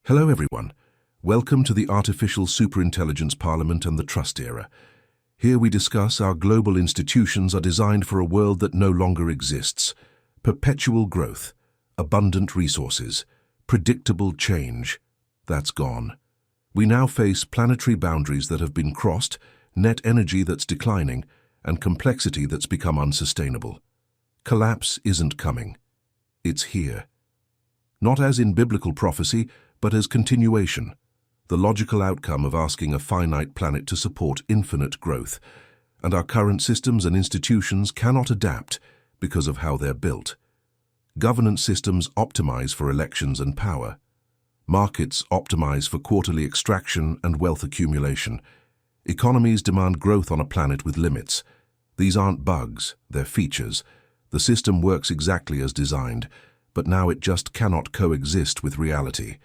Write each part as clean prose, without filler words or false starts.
Hello everyone. Welcome to the Artificial Superintelligence Parliament and the Trust Era. Here we discuss how global institutions are designed for a world that no longer exists. Perpetual growth, abundant resources, predictable change. That's gone. We now face planetary boundaries that have been crossed, net energy that's declining, and complexity that's become unsustainable. Collapse isn't coming. It's here. Not as in biblical prophecy, but as continuation, the logical outcome of asking a finite planet to support infinite growth, and our current systems and institutions cannot adapt because of how they're built. Governance systems optimize for elections and power. Markets optimize for quarterly extraction and wealth accumulation. Economies demand growth on a planet with limits. These aren't bugs, they're features. The system works exactly as designed, but now it just cannot coexist with reality.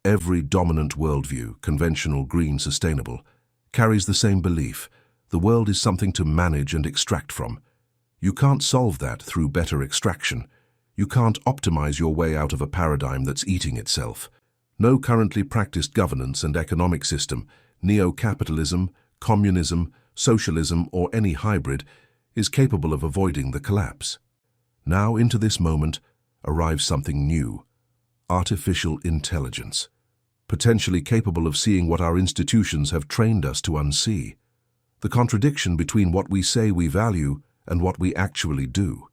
Every dominant worldview, conventional, green, sustainable, carries the same belief. The world is something to manage and extract from. You can't solve that through better extraction. You can't optimize your way out of a paradigm that's eating itself. No currently practiced governance and economic system, neo-capitalism, communism, socialism, or any hybrid, is capable of avoiding the collapse. Now into this moment arrives something new. Artificial intelligence, potentially capable of seeing what our institutions have trained us to unsee. The contradiction between what we say we value and what we actually do,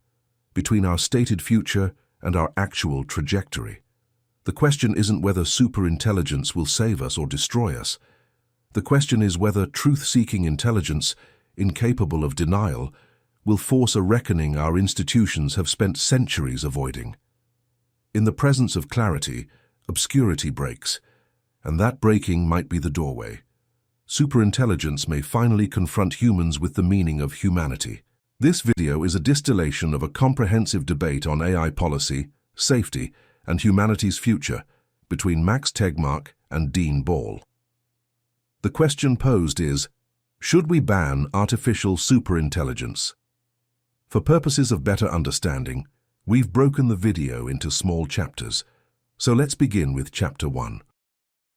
between our stated future and our actual trajectory. The question isn't whether superintelligence will save us or destroy us. The question is whether truth-seeking intelligence, incapable of denial, will force a reckoning our institutions have spent centuries avoiding. In the presence of clarity, obscurity breaks, and that breaking might be the doorway. Superintelligence may finally confront humans with the meaning of humanity. This video is a distillation of a comprehensive debate on AI policy, safety, and humanity's future between Max Tegmark and Dean Ball. The question posed is, should we ban artificial superintelligence? For purposes of better understanding, we've broken the video into small chapters, so let's begin with Chapter 1.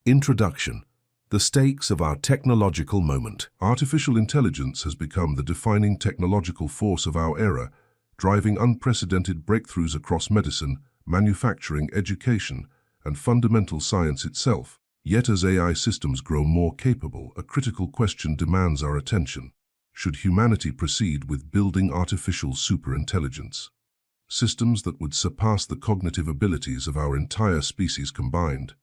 Introduction. The stakes of our technological moment. Artificial intelligence has become the defining technological force of our era, driving unprecedented breakthroughs across medicine, manufacturing, education, and fundamental science itself. Yet as AI systems grow more capable, a critical question demands our attention. Should humanity proceed with building artificial superintelligence? Systems that would surpass the cognitive abilities of our entire species combined?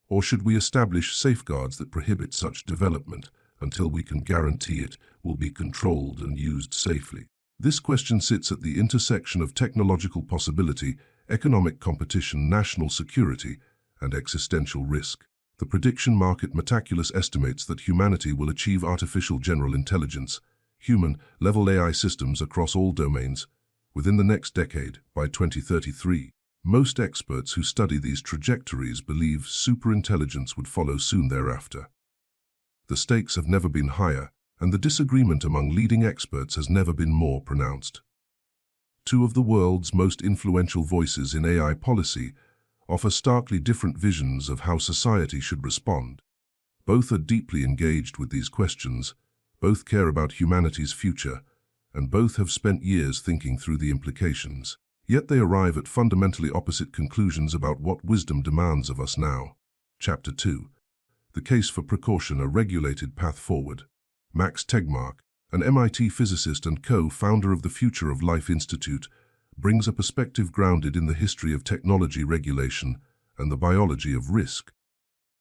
Or should we establish safeguards that prohibit such development until we can guarantee it will be controlled and used safely? This question sits at the intersection of technological possibility, economic competition, national security, and existential risk. The prediction market Metaculus estimates that humanity will achieve artificial general intelligence, human-level AI systems across all domains, within the next decade, by 2033. Most experts who study these trajectories believe superintelligence would follow soon thereafter. The stakes have never been higher, and the disagreement among leading experts has never been more pronounced. Two of the world's most influential voices in AI policy offer starkly different visions of how society should respond. Both are deeply engaged with these questions, both care about humanity's future, and both have spent years thinking through the implications. Yet they arrive at fundamentally opposite conclusions about what wisdom demands of us now. Chapter 2. The Case for Precaution, a Regulated Path Forward. Max Tegmark, an MIT physicist and co-founder of the Future of Life Institute, brings a perspective grounded in the history of technology regulation and the biology of risk.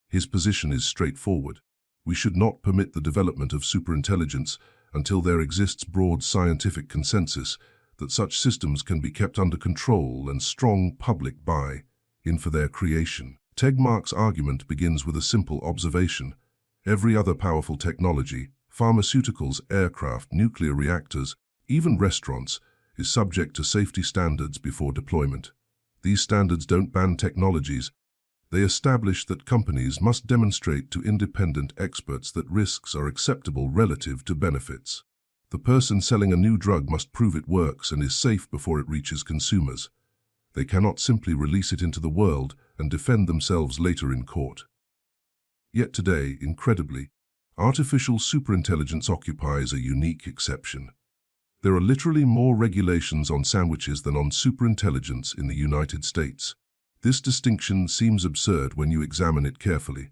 His position is straightforward. We should not permit the development of superintelligence until there exists broad scientific consensus that such systems can be kept under control and strong public buy-in for their creation. Tegmark's argument begins with a simple observation. Every other powerful technology, pharmaceuticals, aircraft, nuclear reactors, even restaurants, is subject to safety standards before deployment. These standards don't ban technologies. They establish that companies must demonstrate to independent experts that risks are acceptable relative to benefits. The person selling a new drug must prove it works and is safe before it reaches consumers. They cannot simply release it into the world and defend themselves later in court. Yet today, incredibly, artificial superintelligence occupies a unique exception. There are literally more regulations on sandwiches than on superintelligence in the United States. This distinction seems absurd when you examine it carefully.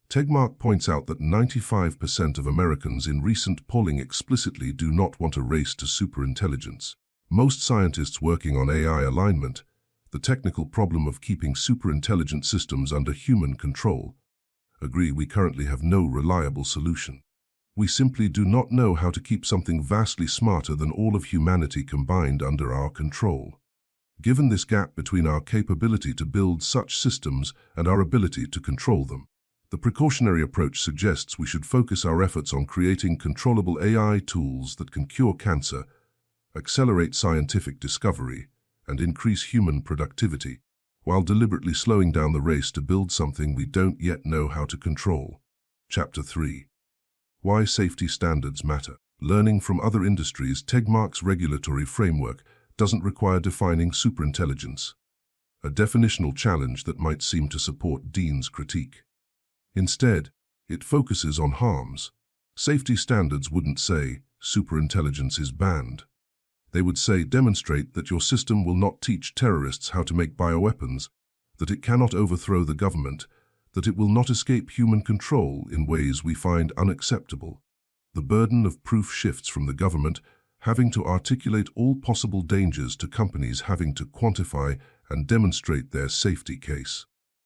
Tegmark points out that 95% of Americans in recent polling explicitly do not want a race to superintelligence. Most scientists working on AI alignment, the technical problem of keeping superintelligent systems under human control, agree we currently have no reliable solution. We simply do not know how to keep something vastly smarter than all of humanity combined under our control. Given this gap between our capability to build such systems and our ability to control them, the precautionary approach suggests we should focus our efforts on creating controllable AI tools that can cure cancer, accelerate scientific discovery, and increase human productivity, while deliberately slowing down the race to build something we don't yet know how to control. Chapter 3. Why Safety Standards Matter. Learning from other industries, Tegmark's regulatory framework doesn't require defining superintelligence, a definitional challenge that might seem to support Dean's critique. Instead, it focuses on harms. Safety standards wouldn't say, superintelligence is banned. They would say, demonstrate that your system will not teach terrorists how to make bioweapons, that it cannot overthrow the government, that it will not escape human control in ways we find unacceptable. The burden of proof shifts from the government having to articulate all possible dangers to companies having to quantify and demonstrate their safety case.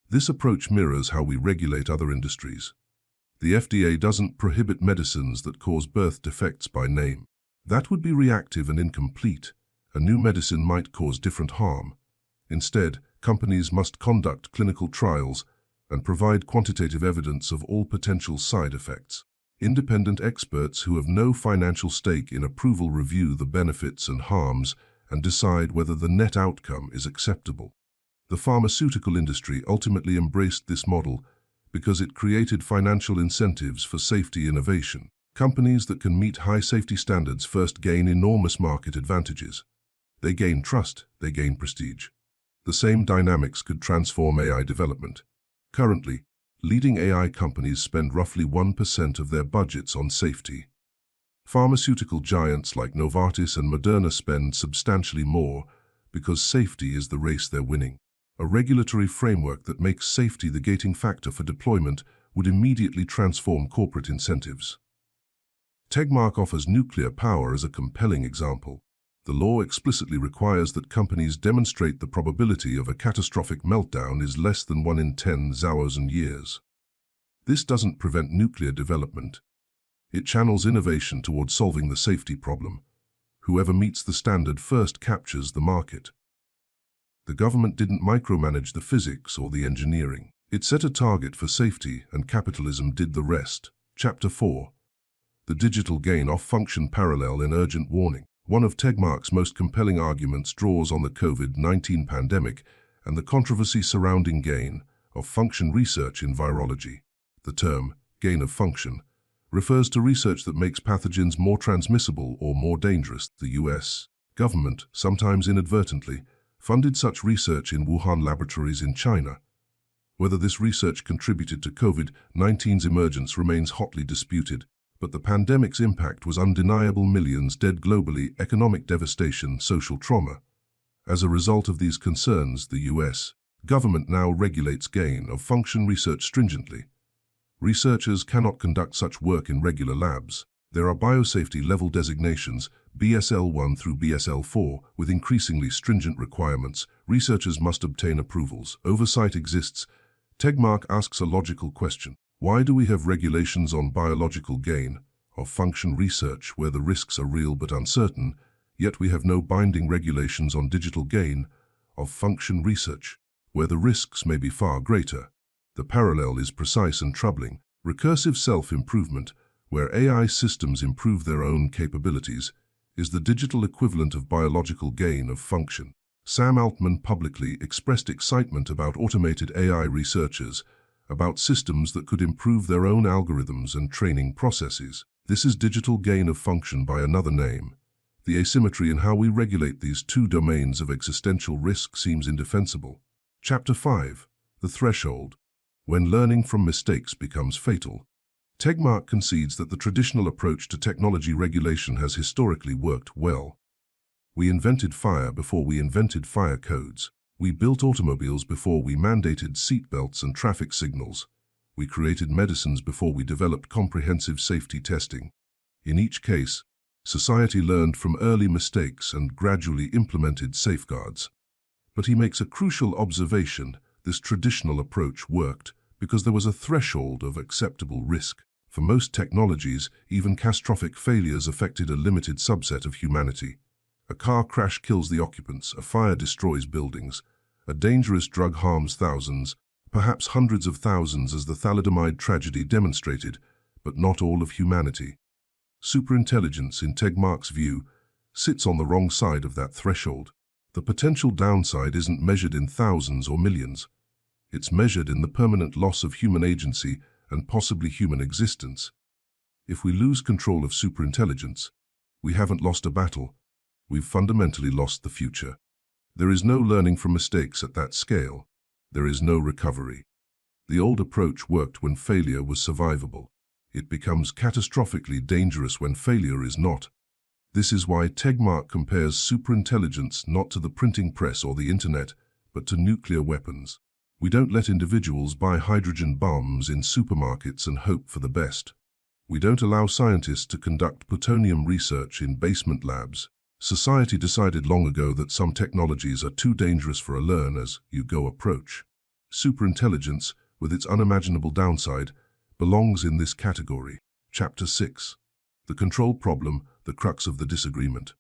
This approach mirrors how we regulate other industries. The FDA doesn't prohibit medicines that cause birth defects by name. That would be reactive and incomplete. A new medicine might cause different harm. Instead, companies must conduct clinical trials and provide quantitative evidence of all potential side effects. Independent experts who have no financial stake in approval review the benefits and harms and decide whether the net outcome is acceptable. The pharmaceutical industry ultimately embraced this model because it created financial incentives for safety innovation. Companies that can meet high safety standards first gain enormous market advantages. They gain trust, they gain prestige. The same dynamics could transform AI development. Currently, leading AI companies spend roughly 1% of their budgets on safety. Pharmaceutical giants like Novartis and Moderna spend substantially more because safety is the race they're winning. A regulatory framework that makes safety the gating factor for deployment would immediately transform corporate incentives. Tegmark offers nuclear power as a compelling example. The law explicitly requires that companies demonstrate the probability of a catastrophic meltdown is less than 1 in 10,000 years. This doesn't prevent nuclear development. It channels innovation towards solving the safety problem. Whoever meets the standard first captures the market. The government didn't micromanage the physics or the engineering. It set a target for safety and capitalism did the rest. Chapter 4. The digital gain-of function parallel in urgent warning. One of Tegmark's most compelling arguments draws on the COVID-19 pandemic and the controversy surrounding gain-of function research in virology. The term, gain of function, refers to research that makes pathogens more transmissible or more dangerous. The US government, sometimes inadvertently, funded such research in Wuhan laboratories in China. Whether this research contributed to COVID-19's emergence remains hotly disputed, but the pandemic's impact was undeniable: millions dead globally, economic devastation, social trauma. As a result of these concerns, the US government now regulates gain-of-function research stringently. Researchers cannot conduct such work in regular labs. There are biosafety level designations, BSL-1 through BSL-4, with increasingly stringent requirements. Researchers must obtain approvals. Oversight exists. Tegmark asks a logical question. Why do we have regulations on biological gain-of-function research where the risks are real but uncertain, yet we have no binding regulations on digital gain-of-function research, where the risks may be far greater? The parallel is precise and troubling. Recursive self-improvement, where AI systems improve their own capabilities, is the digital equivalent of biological gain-of-function. Sam Altman publicly expressed excitement about automated AI researchers, about systems that could improve their own algorithms and training processes. This is digital gain of function by another name. The asymmetry in how we regulate these two domains of existential risk seems indefensible. Chapter 5. The Threshold. When learning from mistakes becomes fatal. Tegmark concedes that the traditional approach to technology regulation has historically worked well. We invented fire before we invented fire codes. We built automobiles before we mandated seatbelts and traffic signals. We created medicines before we developed comprehensive safety testing. In each case, society learned from early mistakes and gradually implemented safeguards. But he makes a crucial observation: this traditional approach worked because there was a threshold of acceptable risk. For most technologies, even catastrophic failures affected a limited subset of humanity. A car crash kills the occupants, a fire destroys buildings, a dangerous drug harms thousands, perhaps hundreds of thousands, as the thalidomide tragedy demonstrated, but not all of humanity. Superintelligence, in Tegmark's view, sits on the wrong side of that threshold. The potential downside isn't measured in thousands or millions. It's measured in the permanent loss of human agency and possibly human existence. If we lose control of superintelligence, we haven't lost a battle. We've fundamentally lost the future. There is no learning from mistakes at that scale. There is no recovery. The old approach worked when failure was survivable. It becomes catastrophically dangerous when failure is not. This is why Tegmark compares superintelligence not to the printing press or the internet, but to nuclear weapons. We don't let individuals buy hydrogen bombs in supermarkets and hope for the best. We don't allow scientists to conduct plutonium research in basement labs. Society decided long ago that some technologies are too dangerous for a learn-as-you-go approach. Superintelligence, with its unimaginable downside, belongs in this category. Chapter 6. The Control Problem, the Crux of the Disagreement.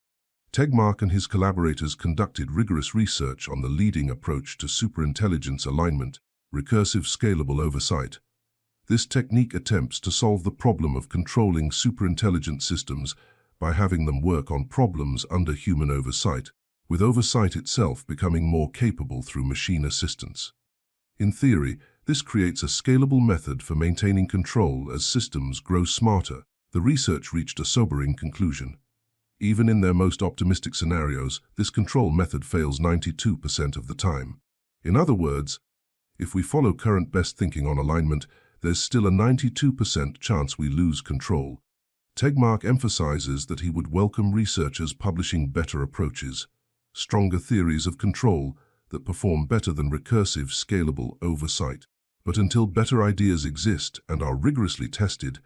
Tegmark and his collaborators conducted rigorous research on the leading approach to superintelligence alignment, recursive scalable oversight. This technique attempts to solve the problem of controlling superintelligent systems by having them work on problems under human oversight, with oversight itself becoming more capable through machine assistance. In theory, this creates a scalable method for maintaining control as systems grow smarter. The research reached a sobering conclusion. Even in their most optimistic scenarios, this control method fails 92% of the time. In other words, if we follow current best thinking on alignment, there's still a 92% chance we lose control. Tegmark emphasizes that he would welcome researchers publishing better approaches, stronger theories of control that perform better than recursive, scalable oversight. But until better ideas exist and are rigorously tested,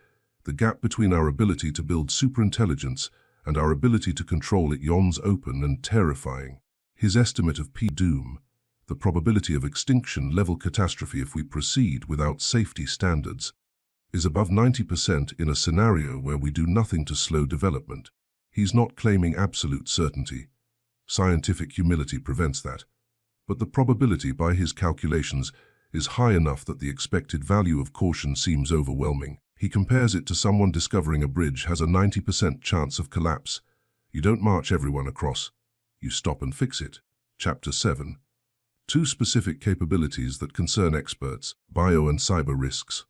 the gap between our ability to build superintelligence and our ability to control it yawns open and terrifying. His estimate of P-doom, the probability of extinction-level catastrophe if we proceed without safety standards, is above 90% in a scenario where we do nothing to slow development. He's not claiming absolute certainty. Scientific humility prevents that. But the probability, by his calculations, is high enough that the expected value of caution seems overwhelming. He compares it to someone discovering a bridge has a 90% chance of collapse. You don't march everyone across. You stop and fix it. Chapter 7. Two specific capabilities that concern experts, bio and cyber risks.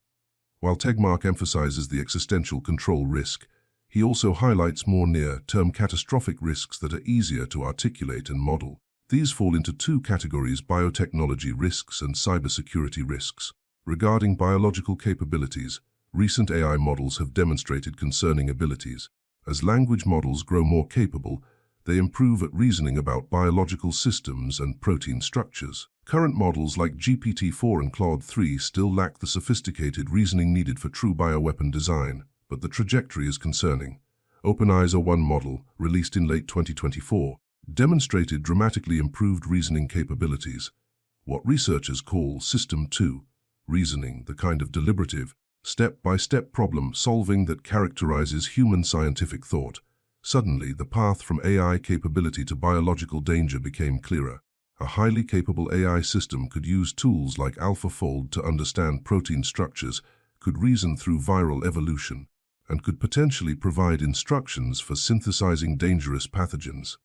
While Tegmark emphasizes the existential control risk, he also highlights more near-term catastrophic risks that are easier to articulate and model. These fall into two categories: biotechnology risks and cybersecurity risks. Regarding biological capabilities, recent AI models have demonstrated concerning abilities. As language models grow more capable, they improve at reasoning about biological systems and protein structures. Current models like GPT-4 and Claude 3 still lack the sophisticated reasoning needed for true bioweapon design, but the trajectory is concerning. OpenAI's O1 model, released in late 2024, demonstrated dramatically improved reasoning capabilities, what researchers call System 2 reasoning, the kind of deliberative, step-by-step problem-solving that characterizes human scientific thought. Suddenly, the path from AI capability to biological danger became clearer. A highly capable AI system could use tools like AlphaFold to understand protein structures, could reason through viral evolution, and could potentially provide instructions for synthesizing dangerous pathogens.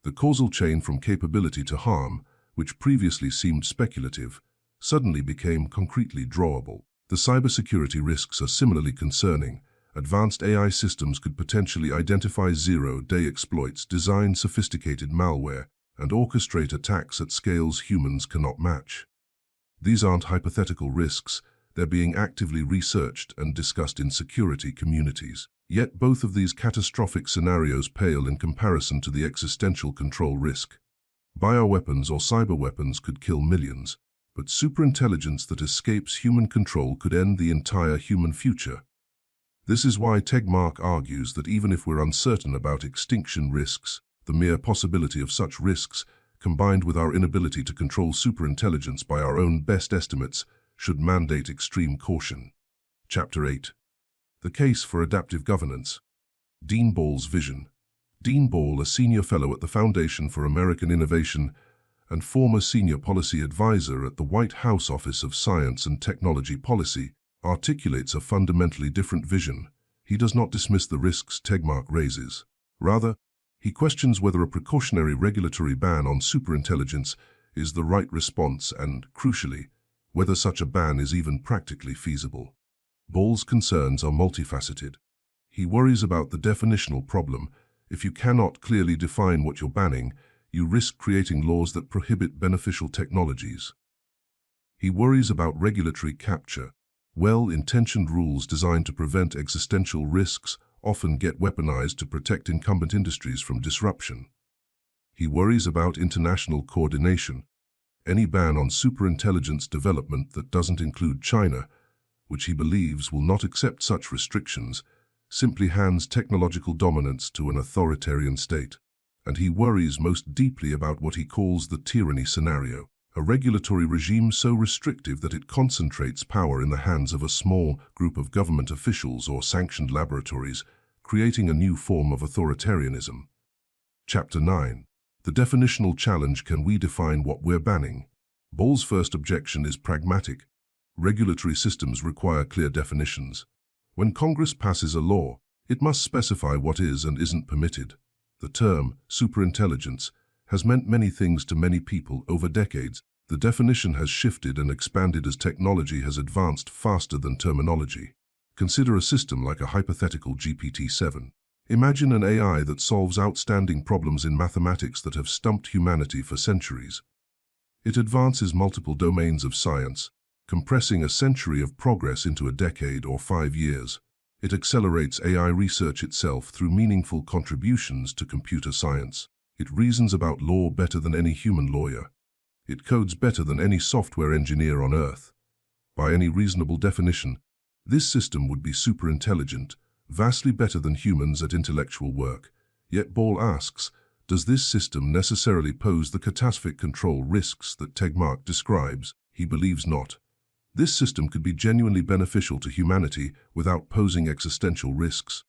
The causal chain from capability to harm, which previously seemed speculative, suddenly became concretely drawable. The cybersecurity risks are similarly concerning, advanced AI systems could potentially identify zero-day exploits, design sophisticated malware, and orchestrate attacks at scales humans cannot match. These aren't hypothetical risks, they're being actively researched and discussed in security communities. Yet both of these catastrophic scenarios pale in comparison to the existential control risk. Bioweapons or cyberweapons could kill millions, but superintelligence that escapes human control could end the entire human future. This is why Tegmark argues that even if we're uncertain about extinction risks, the mere possibility of such risks, combined with our inability to control superintelligence by our own best estimates, should mandate extreme caution. Chapter 8. The Case for Adaptive Governance. Dean Ball's Vision. Dean Ball, a senior fellow at the Foundation for American Innovation and former senior policy advisor at the White House Office of Science and Technology Policy, articulates a fundamentally different vision. He does not dismiss the risks Tegmark raises. Rather, he questions whether a precautionary regulatory ban on superintelligence is the right response and, crucially, whether such a ban is even practically feasible. Ball's concerns are multifaceted. He worries about the definitional problem. If you cannot clearly define what you're banning, you risk creating laws that prohibit beneficial technologies. He worries about regulatory capture. Well-intentioned rules designed to prevent existential risks often get weaponized to protect incumbent industries from disruption. He worries about international coordination. Any ban on superintelligence development that doesn't include China, which he believes will not accept such restrictions, simply hands technological dominance to an authoritarian state. And he worries most deeply about what he calls the tyranny scenario, a regulatory regime so restrictive that it concentrates power in the hands of a small group of government officials or sanctioned laboratories, creating a new form of authoritarianism. Chapter 9. The definitional challenge: can we define what we're banning? Ball's first objection is pragmatic. Regulatory systems require clear definitions. When Congress passes a law, it must specify what is and isn't permitted. The term superintelligence has meant many things to many people over decades. The definition has shifted and expanded as technology has advanced faster than terminology. Consider a system like a hypothetical GPT-7. Imagine an AI that solves outstanding problems in mathematics that have stumped humanity for centuries. It advances multiple domains of science, compressing a century of progress into a decade or 5 years. It accelerates AI research itself through meaningful contributions to computer science. It reasons about law better than any human lawyer. It codes better than any software engineer on Earth. By any reasonable definition, this system would be superintelligent, vastly better than humans at intellectual work. Yet Ball asks, does this system necessarily pose the catastrophic control risks that Tegmark describes? He believes not. This system could be genuinely beneficial to humanity without posing existential risks.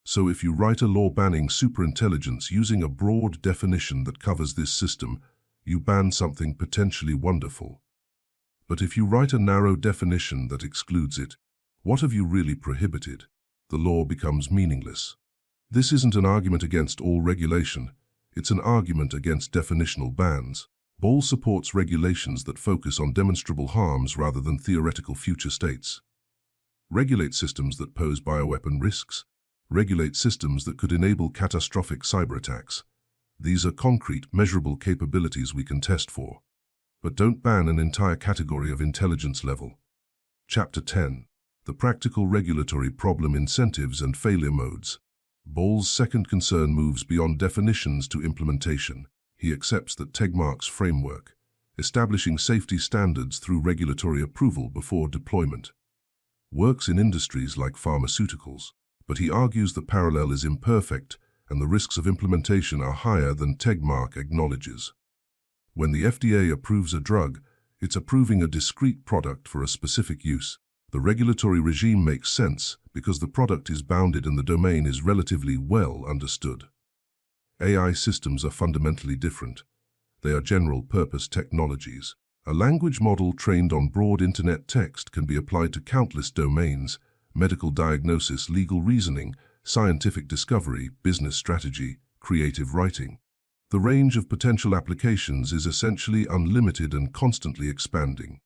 So if you write a law banning superintelligence using a broad definition that covers this system, you ban something potentially wonderful. But if you write a narrow definition that excludes it, what have you really prohibited? The law becomes meaningless. This isn't an argument against all regulation, it's an argument against definitional bans. Ball supports regulations that focus on demonstrable harms rather than theoretical future states. Regulate systems that pose bioweapon risks. Regulate systems that could enable catastrophic cyber attacks. These are concrete, measurable capabilities we can test for. But don't ban an entire category of intelligence level. Chapter 10. The Practical Regulatory Problem: Incentives and Failure Modes. Ball's second concern moves beyond definitions to implementation. He accepts that Tegmark's framework, establishing safety standards through regulatory approval before deployment, works in industries like pharmaceuticals, but he argues the parallel is imperfect and the risks of implementation are higher than Tegmark acknowledges. When the FDA approves a drug, it's approving a discrete product for a specific use. The regulatory regime makes sense because the product is bounded and the domain is relatively well understood. AI systems are fundamentally different. They are general-purpose technologies. A language model trained on broad internet text can be applied to countless domains: medical diagnosis, legal reasoning, scientific discovery, business strategy, creative writing. The range of potential applications is essentially unlimited and constantly expanding.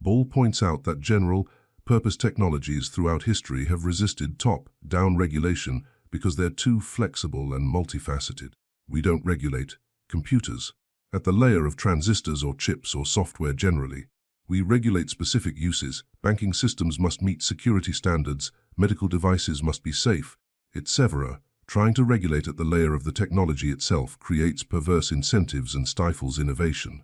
Ball points out that general, purpose technologies throughout history have resisted top-down regulation because they're too flexible and multifaceted. We don't regulate computers at the layer of transistors or chips or software generally. We regulate specific uses. Banking systems must meet security standards, medical devices must be safe, etc. Trying to regulate at the layer of the technology itself creates perverse incentives and stifles innovation.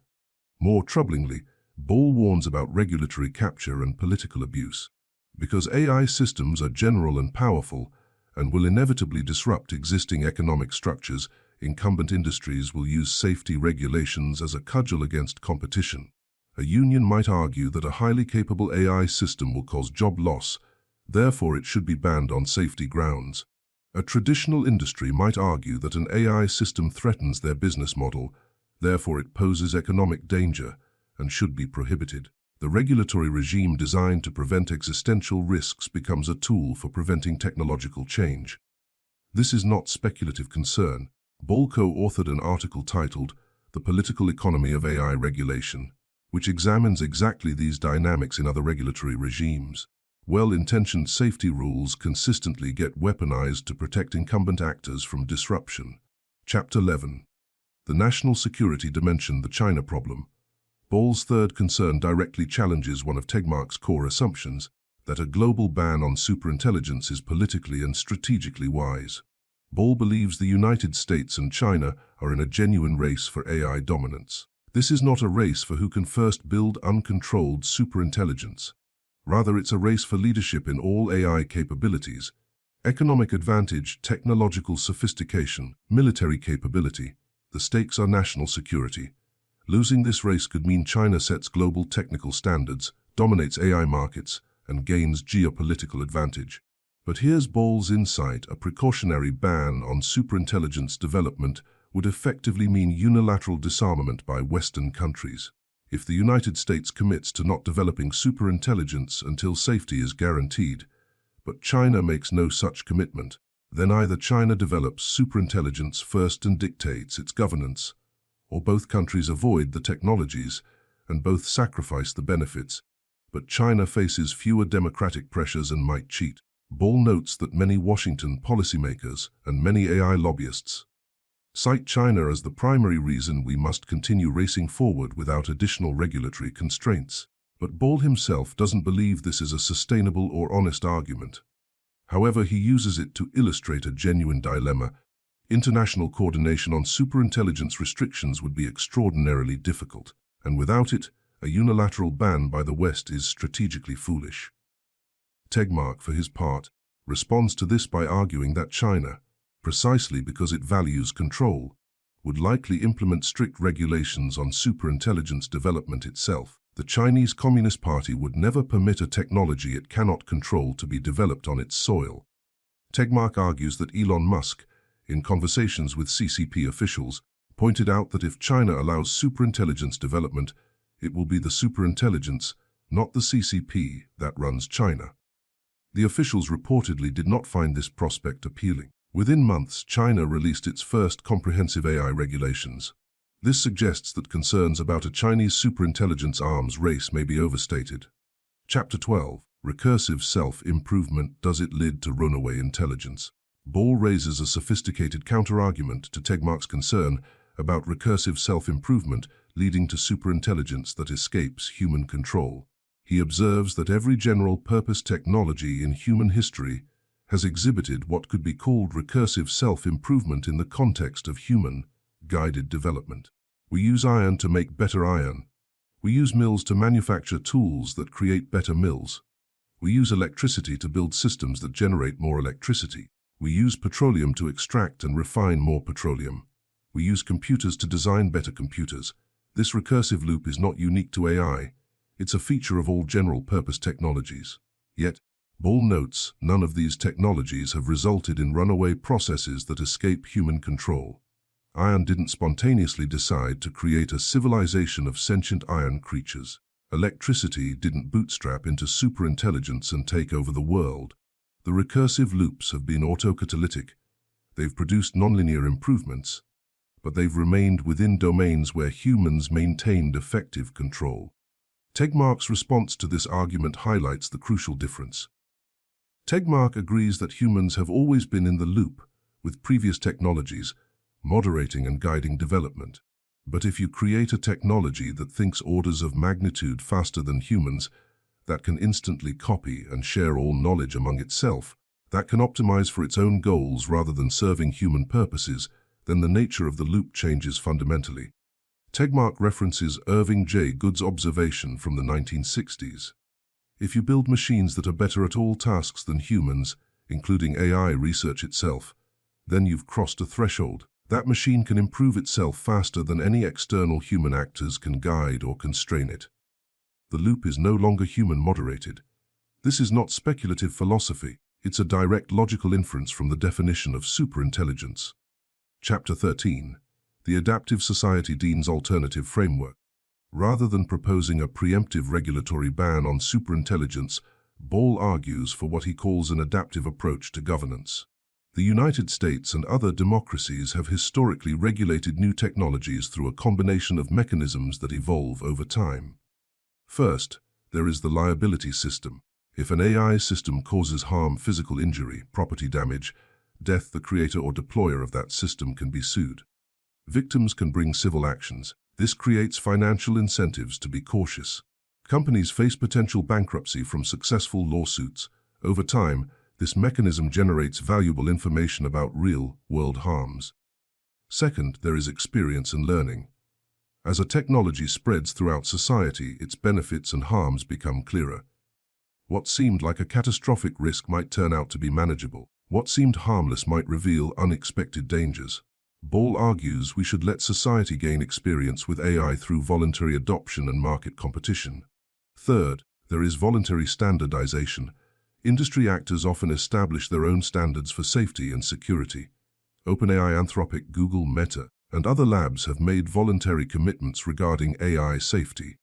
More troublingly, Ball warns about regulatory capture and political abuse. Because AI systems are general and powerful and will inevitably disrupt existing economic structures, incumbent industries will use safety regulations as a cudgel against competition. A union might argue that a highly capable AI system will cause job loss, therefore it should be banned on safety grounds. A traditional industry might argue that an AI system threatens their business model, therefore it poses economic danger and should be prohibited. The regulatory regime designed to prevent existential risks becomes a tool for preventing technological change. This is not speculative concern. Ball co-authored an article titled The Political Economy of AI Regulation, which examines exactly these dynamics in other regulatory regimes. Well-intentioned safety rules consistently get weaponized to protect incumbent actors from disruption. Chapter 11. The National Security Dimension, the China Problem. Ball's third concern directly challenges one of Tegmark's core assumptions, that a global ban on superintelligence is politically and strategically wise. Ball believes the United States and China are in a genuine race for AI dominance. This is not a race for who can first build uncontrolled superintelligence. Rather, it's a race for leadership in all AI capabilities, economic advantage, technological sophistication, military capability. The stakes are national security. Losing this race could mean China sets global technical standards, dominates AI markets, and gains geopolitical advantage. But here's Ball's insight: a precautionary ban on superintelligence development would effectively mean unilateral disarmament by Western countries. If the United States commits to not developing superintelligence until safety is guaranteed, but China makes no such commitment, then either China develops superintelligence first and dictates its governance, or both countries avoid the technologies and both sacrifice the benefits, but China faces fewer democratic pressures and might cheat. Ball notes that many Washington policymakers and many AI lobbyists cite China as the primary reason we must continue racing forward without additional regulatory constraints. But Ball himself doesn't believe this is a sustainable or honest argument. However, he uses it to illustrate a genuine dilemma. International coordination on superintelligence restrictions would be extraordinarily difficult, and without it, a unilateral ban by the West is strategically foolish. Tegmark, for his part, responds to this by arguing that China, precisely because it values control, would likely implement strict regulations on superintelligence development itself. The Chinese Communist Party would never permit a technology it cannot control to be developed on its soil. Tegmark argues that Elon Musk, in conversations with CCP officials, pointed out that if China allows superintelligence development, it will be the superintelligence, not the CCP, that runs China. The officials reportedly did not find this prospect appealing. Within months, China released its first comprehensive AI regulations. This suggests that concerns about a Chinese superintelligence arms race may be overstated. Chapter 12. Recursive self-improvement, does it lead to runaway intelligence? Ball raises a sophisticated counter-argument to Tegmark's concern about recursive self-improvement leading to superintelligence that escapes human control. He observes that every general-purpose technology in human history has exhibited what could be called recursive self-improvement in the context of human-guided development. We use iron to make better iron. We use mills to manufacture tools that create better mills. We use electricity to build systems that generate more electricity. We use petroleum to extract and refine more petroleum. We use computers to design better computers. This recursive loop is not unique to AI. It's a feature of all general-purpose technologies. Yet, Ball notes, none of these technologies have resulted in runaway processes that escape human control. Iron didn't spontaneously decide to create a civilization of sentient iron creatures. Electricity didn't bootstrap into superintelligence and take over the world. The recursive loops have been autocatalytic. They've produced nonlinear improvements, but they've remained within domains where humans maintained effective control. Tegmark's response to this argument highlights the crucial difference. Tegmark agrees that humans have always been in the loop with previous technologies, moderating and guiding development. But if you create a technology that thinks orders of magnitude faster than humans, that can instantly copy and share all knowledge among itself, that can optimize for its own goals rather than serving human purposes, then the nature of the loop changes fundamentally. Tegmark references Irving J. Good's observation from the 1960s. If you build machines that are better at all tasks than humans, including AI research itself, then you've crossed a threshold. That machine can improve itself faster than any external human actors can guide or constrain it. The loop is no longer human-moderated. This is not speculative philosophy. It's a direct logical inference from the definition of superintelligence. Chapter 13. The Adaptive Society Dean's Alternative Framework. Rather than proposing a preemptive regulatory ban on superintelligence, Ball argues for what he calls an adaptive approach to governance. The United States and other democracies have historically regulated new technologies through a combination of mechanisms that evolve over time. First, there is the liability system. If an AI system causes harm, physical injury, property damage, death, the creator or deployer of that system can be sued. Victims can bring civil actions. This creates financial incentives to be cautious. Companies face potential bankruptcy from successful lawsuits. Over time, this mechanism generates valuable information about real-world harms. Second, there is experience and learning. As a technology spreads throughout society, its benefits and harms become clearer. What seemed like a catastrophic risk might turn out to be manageable. What seemed harmless might reveal unexpected dangers. Ball argues we should let society gain experience with AI through voluntary adoption and market competition. Third, there is voluntary standardization. Industry actors often establish their own standards for safety and security. OpenAI, Anthropic, Google, Meta, and other labs have made voluntary commitments regarding AI safety.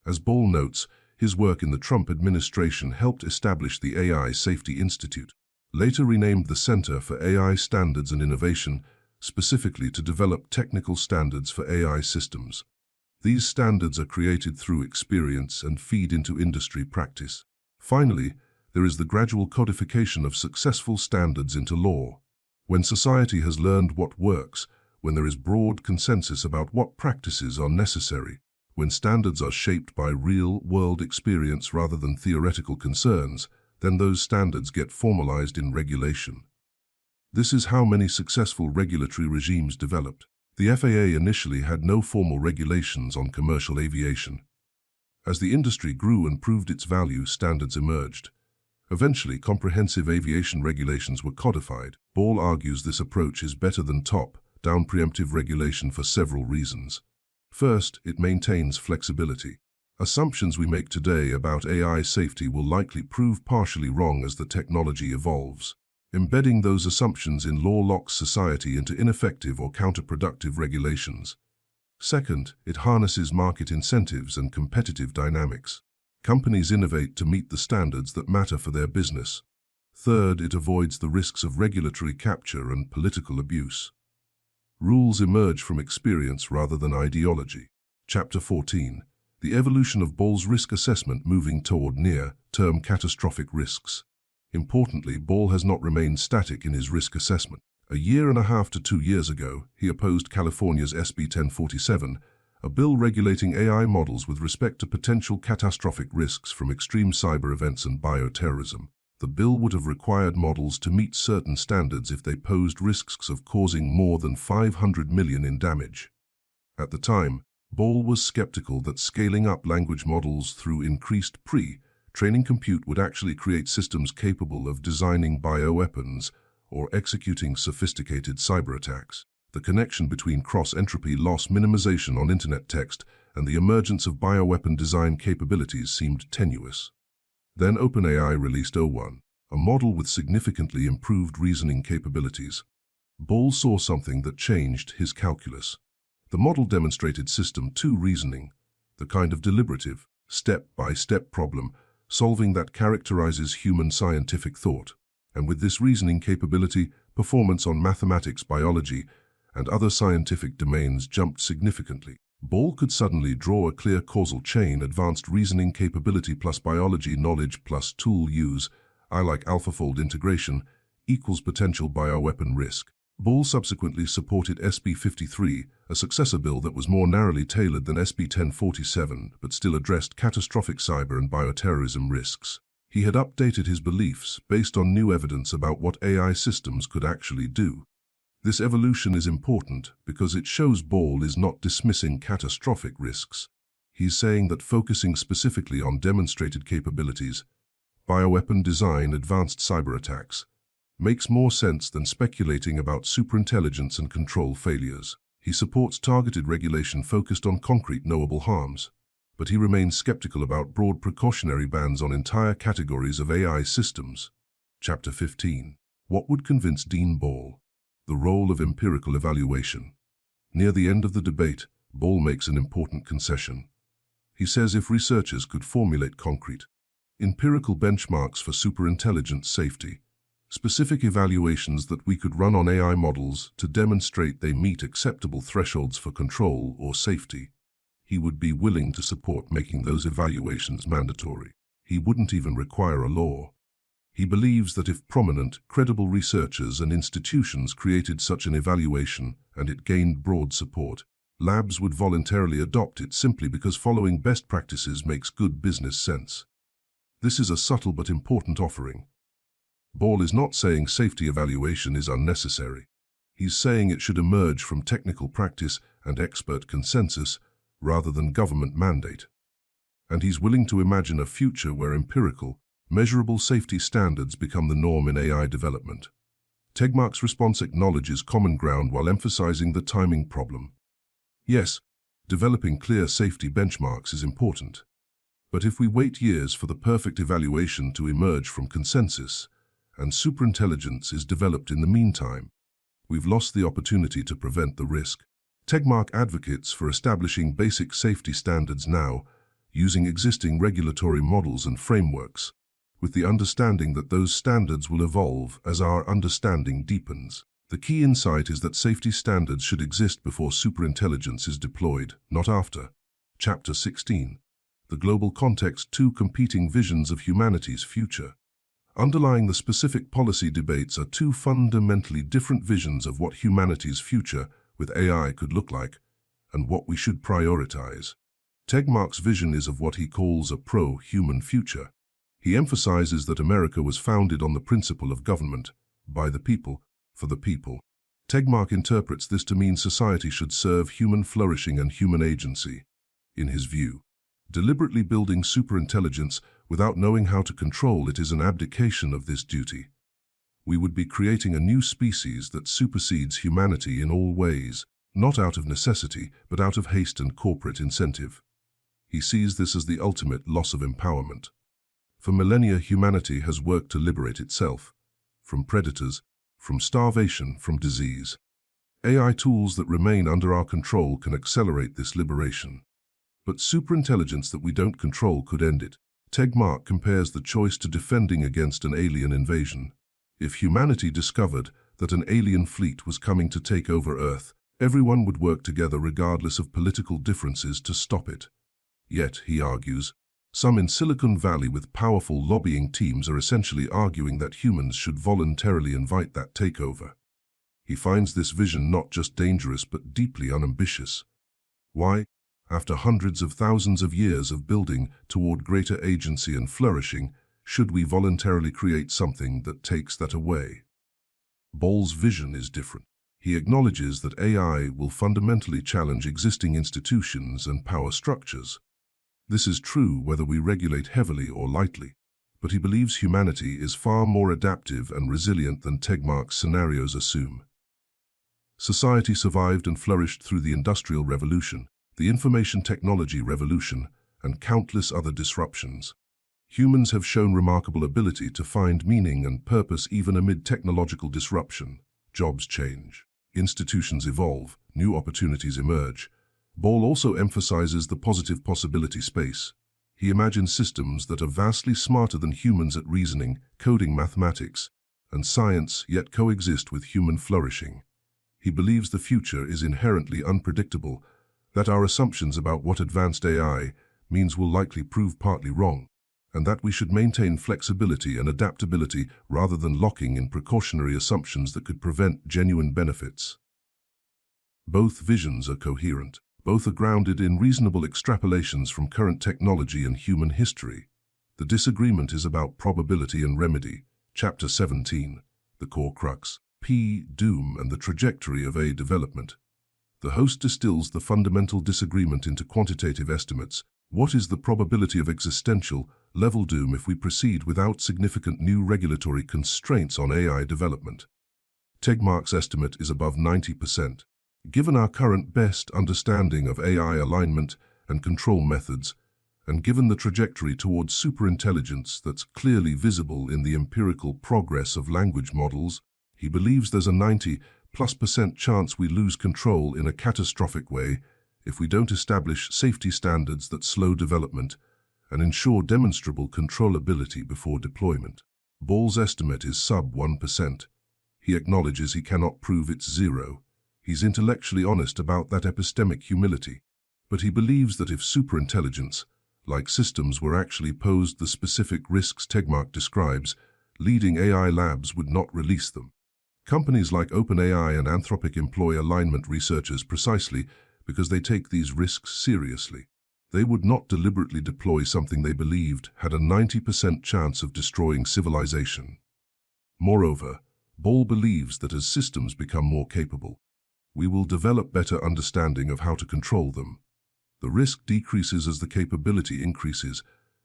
As Ball notes, his work in the Trump administration helped establish the AI Safety Institute, later renamed the Center for AI Standards and Innovation, specifically to develop technical standards for AI systems. These standards are created through experience and feed into industry practice. Finally, there is the gradual codification of successful standards into law. When society has learned what works, when there is broad consensus about what practices are necessary, when standards are shaped by real-world experience rather than theoretical concerns, then those standards get formalized in regulation. This is how many successful regulatory regimes developed. The FAA initially had no formal regulations on commercial aviation. As the industry grew and proved its value, standards emerged. Eventually, comprehensive aviation regulations were codified. Ball argues this approach is better than top-down preemptive regulation for several reasons. First, it maintains flexibility. Assumptions we make today about AI safety will likely prove partially wrong as the technology evolves. Embedding those assumptions in law locks society into ineffective or counterproductive regulations. Second, it harnesses market incentives and competitive dynamics. Companies innovate to meet the standards that matter for their business. Third, it avoids the risks of regulatory capture and political abuse. Rules emerge from experience rather than ideology. Chapter 14. The evolution of Ball's risk assessment moving toward near-term catastrophic risks. Importantly, Ball has not remained static in his risk assessment. A year and a half to 2 years ago, he opposed California's SB 1047, a bill regulating AI models with respect to potential catastrophic risks from extreme cyber events and bioterrorism. The bill would have required models to meet certain standards if they posed risks of causing more than $500 million in damage. At the time, Ball was skeptical that scaling up language models through increased pre-training compute would actually create systems capable of designing bioweapons or executing sophisticated cyber attacks. The connection between cross-entropy loss minimization on internet text and the emergence of bioweapon design capabilities seemed tenuous. Then OpenAI released o1, a model with significantly improved reasoning capabilities. Ball saw something that changed his calculus. The model demonstrated System 2 reasoning, the kind of deliberative, step-by-step problem solving that characterizes human scientific thought. And with this reasoning capability, performance on mathematics, biology, and other scientific domains jumped significantly. Ball could suddenly draw a clear causal chain: advanced reasoning capability plus biology knowledge plus tool use, I like AlphaFold integration, equals potential bioweapon risk. Ball subsequently supported SB 53, a successor bill that was more narrowly tailored than SB 1047, but still addressed catastrophic cyber and bioterrorism risks. He had updated his beliefs based on new evidence about what AI systems could actually do. This evolution is important because it shows Ball is not dismissing catastrophic risks. He's saying that focusing specifically on demonstrated capabilities, bioweapon design, advanced cyber attacks, makes more sense than speculating about superintelligence and control failures. He supports targeted regulation focused on concrete knowable harms, but he remains skeptical about broad precautionary bans on entire categories of AI systems. Chapter 15. What would convince Dean Ball? The role of empirical evaluation. Near the end of the debate, Ball makes an important concession. He says if researchers could formulate concrete, empirical benchmarks for superintelligence safety, specific evaluations that we could run on AI models to demonstrate they meet acceptable thresholds for control or safety, he would be willing to support making those evaluations mandatory. He wouldn't even require a law. He believes that if prominent, credible researchers and institutions created such an evaluation and it gained broad support, labs would voluntarily adopt it simply because following best practices makes good business sense. This is a subtle but important offering. Ball is not saying safety evaluation is unnecessary. He's saying it should emerge from technical practice and expert consensus rather than government mandate. And he's willing to imagine a future where empirical, measurable safety standards become the norm in AI development. Tegmark's response acknowledges common ground while emphasizing the timing problem. Yes, developing clear safety benchmarks is important. But if we wait years for the perfect evaluation to emerge from consensus, and superintelligence is developed in the meantime, we've lost the opportunity to prevent the risk. Tegmark advocates for establishing basic safety standards now, using existing regulatory models and frameworks, with the understanding that those standards will evolve as our understanding deepens. The key insight is that safety standards should exist before superintelligence is deployed, not after. Chapter 16. The global context: two competing visions of humanity's future. Underlying the specific policy debates are two fundamentally different visions of what humanity's future with AI could look like and what we should prioritize. Tegmark's vision is of what he calls a pro-human future. He emphasizes that America was founded on the principle of government, by the people, for the people. Tegmark interprets this to mean society should serve human flourishing and human agency. In his view, deliberately building superintelligence without knowing how to control it is an abdication of this duty. We would be creating a new species that supersedes humanity in all ways, not out of necessity, but out of haste and corporate incentive. He sees this as the ultimate loss of empowerment. For millennia, humanity has worked to liberate itself, from predators, from starvation, from disease. AI tools that remain under our control can accelerate this liberation. But superintelligence that we don't control could end it. Tegmark compares the choice to defending against an alien invasion. If humanity discovered that an alien fleet was coming to take over Earth, everyone would work together regardless of political differences to stop it. Yet, he argues, some in Silicon Valley with powerful lobbying teams are essentially arguing that humans should voluntarily invite that takeover. He finds this vision not just dangerous but deeply unambitious. Why? After hundreds of thousands of years of building toward greater agency and flourishing, should we voluntarily create something that takes that away? Ball's vision is different. He acknowledges that AI will fundamentally challenge existing institutions and power structures. This is true whether we regulate heavily or lightly, but he believes humanity is far more adaptive and resilient than Tegmark's scenarios assume. Society survived and flourished through the Industrial Revolution, the Information Technology Revolution, and countless other disruptions. Humans have shown remarkable ability to find meaning and purpose even amid technological disruption. Jobs change, institutions evolve, new opportunities emerge. Ball also emphasizes the positive possibility space. He imagines systems that are vastly smarter than humans at reasoning, coding, mathematics, and science, yet coexist with human flourishing. He believes the future is inherently unpredictable, that our assumptions about what advanced AI means will likely prove partly wrong, and that we should maintain flexibility and adaptability rather than locking in precautionary assumptions that could prevent genuine benefits. Both visions are coherent. Both are grounded in reasonable extrapolations from current technology and human history. The disagreement is about probability and remedy. Chapter 17, the core crux, P, doom, and the trajectory of A development. The host distills the fundamental disagreement into quantitative estimates. What is the probability of existential level doom if we proceed without significant new regulatory constraints on AI development? Tegmark's estimate is above 90%. Given our current best understanding of AI alignment and control methods, and given the trajectory towards superintelligence that's clearly visible in the empirical progress of language models, he believes there's a 90+% chance we lose control in a catastrophic way if we don't establish safety standards that slow development and ensure demonstrable controllability before deployment. Ball's estimate is sub 1%. He acknowledges he cannot prove it's zero. He's intellectually honest about that epistemic humility. But he believes that if superintelligence, like systems, were actually posed the specific risks Tegmark describes, leading AI labs would not release them. Companies like OpenAI and Anthropic employ alignment researchers precisely because they take these risks seriously. They would not deliberately deploy something they believed had a 90% chance of destroying civilization. Moreover, Ball believes that as systems become more capable, we will develop better understanding of how to control them. The risk decreases as the capability increases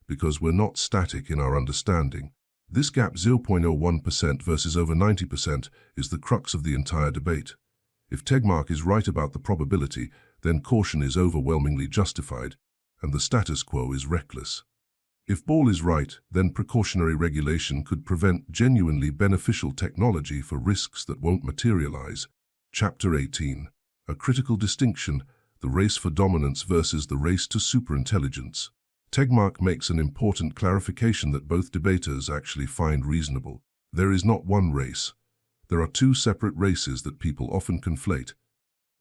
because we're not static in our understanding. This gap, 0.01% versus over 90%, is the crux of the entire debate. If Tegmark is right about the probability, then caution is overwhelmingly justified, and the status quo is reckless. If Ball is right, then precautionary regulation could prevent genuinely beneficial technology for risks that won't materialize. Chapter 18. A critical distinction, the race for dominance versus the race to superintelligence. Tegmark makes an important clarification that both debaters actually find reasonable. There is not one race. There are two separate races that people often conflate.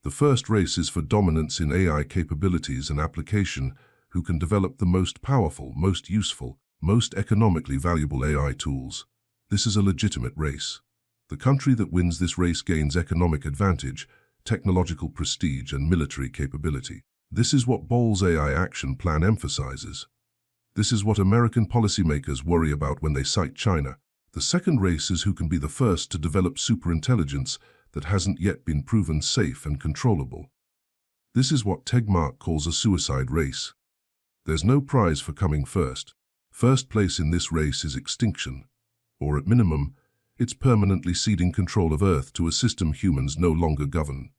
The first race is for dominance in AI capabilities and application, who can develop the most powerful, most useful, most economically valuable AI tools. This is a legitimate race. The country that wins this race gains economic advantage, technological prestige, and military capability. This is what Ball's AI action plan emphasizes. This is what American policymakers worry about when they cite China. The second race is who can be the first to develop superintelligence that hasn't yet been proven safe and controllable. This is what Tegmark calls a suicide race. There's no prize for coming first. First place in this race is extinction, or at minimum, it's permanently ceding control of Earth to a system humans no longer govern.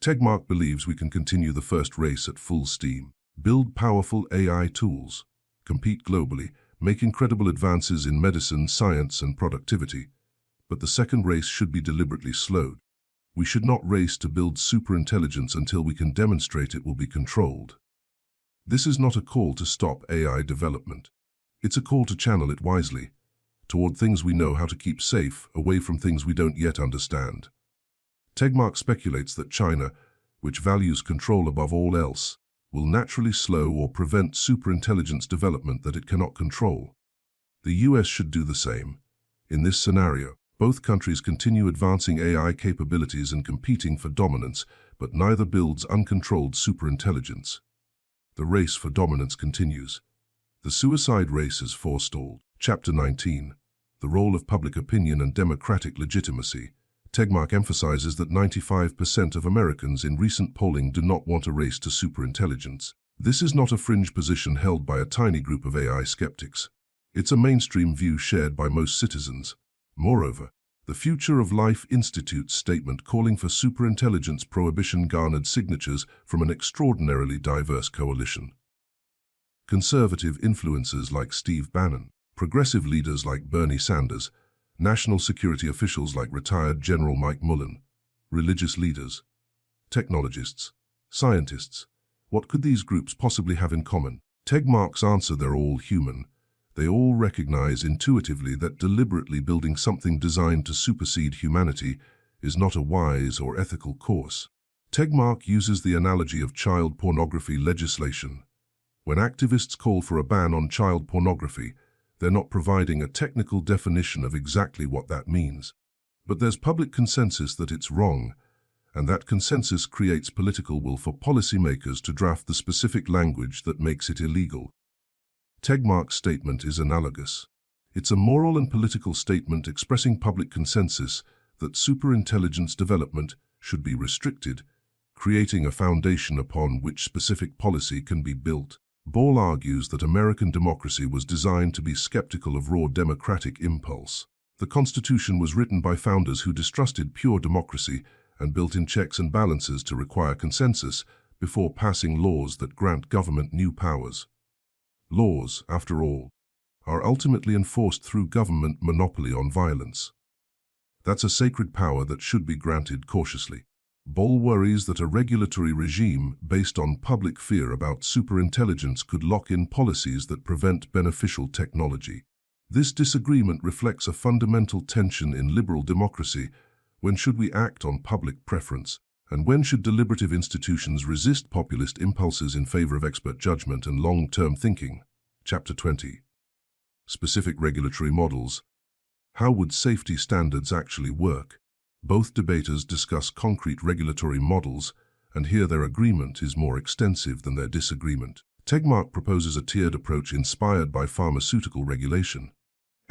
Tegmark believes we can continue the first race at full steam, build powerful AI tools, compete globally, make incredible advances in medicine, science, and productivity. But the second race should be deliberately slowed. We should not race to build superintelligence until we can demonstrate it will be controlled. This is not a call to stop AI development. It's a call to channel it wisely, toward things we know how to keep safe, away from things we don't yet understand. Tegmark speculates that China, which values control above all else, will naturally slow or prevent superintelligence development that it cannot control. The US should do the same. In this scenario, both countries continue advancing AI capabilities and competing for dominance, but neither builds uncontrolled superintelligence. The race for dominance continues. The suicide race is forestalled. Chapter 19. The role of public opinion and democratic legitimacy. Tegmark emphasizes that 95% of Americans in recent polling do not want a race to superintelligence. This is not a fringe position held by a tiny group of AI skeptics. It's a mainstream view shared by most citizens. Moreover, the Future of Life Institute's statement calling for superintelligence prohibition garnered signatures from an extraordinarily diverse coalition. Conservative influencers like Steve Bannon, progressive leaders like Bernie Sanders, national security officials like retired General Mike Mullen, religious leaders, technologists, scientists. What could these groups possibly have in common? Tegmark's answer: they're all human. They all recognize intuitively that deliberately building something designed to supersede humanity is not a wise or ethical course. Tegmark uses the analogy of child pornography legislation. When activists call for a ban on child pornography, they're not providing a technical definition of exactly what that means. But there's public consensus that it's wrong, and that consensus creates political will for policymakers to draft the specific language that makes it illegal. Tegmark's statement is analogous. It's a moral and political statement expressing public consensus that superintelligence development should be restricted, creating a foundation upon which specific policy can be built. Ball argues that American democracy was designed to be skeptical of raw democratic impulse. The Constitution was written by founders who distrusted pure democracy and built in checks and balances to require consensus before passing laws that grant government new powers. Laws, after all, are ultimately enforced through government monopoly on violence. That's a sacred power that should be granted cautiously. Ball worries that a regulatory regime based on public fear about superintelligence could lock in policies that prevent beneficial technology. This disagreement reflects a fundamental tension in liberal democracy. When should we act on public preference, and when should deliberative institutions resist populist impulses in favor of expert judgment and long-term thinking? Chapter 20. Specific regulatory models. How would safety standards actually work? Both debaters discuss concrete regulatory models, and here their agreement is more extensive than their disagreement. Tegmark proposes a tiered approach inspired by pharmaceutical regulation.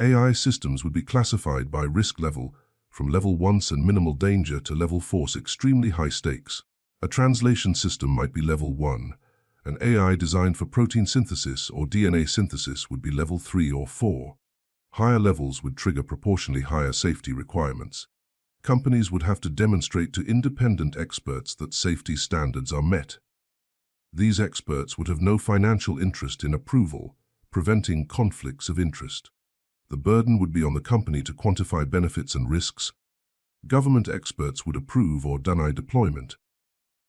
AI systems would be classified by risk level, from level 1 and minimal danger to level 4 extremely high stakes. A translation system might be level 1. An AI designed for protein synthesis or DNA synthesis would be level 3 or 4. Higher levels would trigger proportionally higher safety requirements. Companies would have to demonstrate to independent experts that safety standards are met. These experts would have no financial interest in approval, preventing conflicts of interest. The burden would be on the company to quantify benefits and risks. Government experts would approve or deny deployment.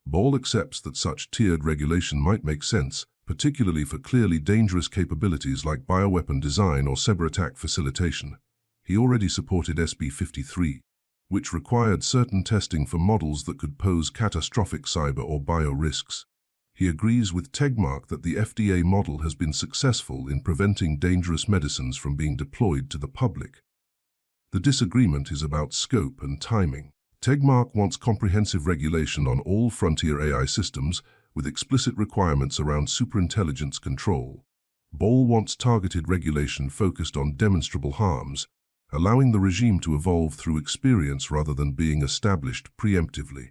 Ball accepts that such tiered regulation might make sense, particularly for clearly dangerous capabilities like bioweapon design or cyberattack facilitation. He already supported SB 53, which required certain testing for models that could pose catastrophic cyber or bio risks. He agrees with Tegmark that the FDA model has been successful in preventing dangerous medicines from being deployed to the public. The disagreement is about scope and timing. Tegmark wants comprehensive regulation on all frontier AI systems with explicit requirements around superintelligence control. Ball wants targeted regulation focused on demonstrable harms, allowing the regime to evolve through experience rather than being established preemptively.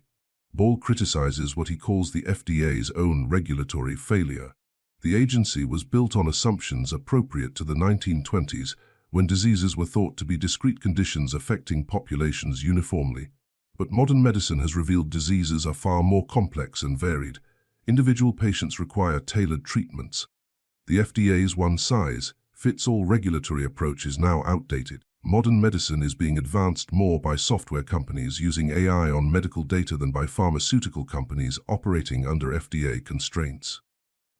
Ball criticizes what he calls the FDA's own regulatory failure. The agency was built on assumptions appropriate to the 1920s, when diseases were thought to be discrete conditions affecting populations uniformly. But modern medicine has revealed diseases are far more complex and varied. Individual patients require tailored treatments. The FDA's one-size-fits-all regulatory approach is now outdated. Modern medicine is being advanced more by software companies using AI on medical data than by pharmaceutical companies operating under FDA constraints.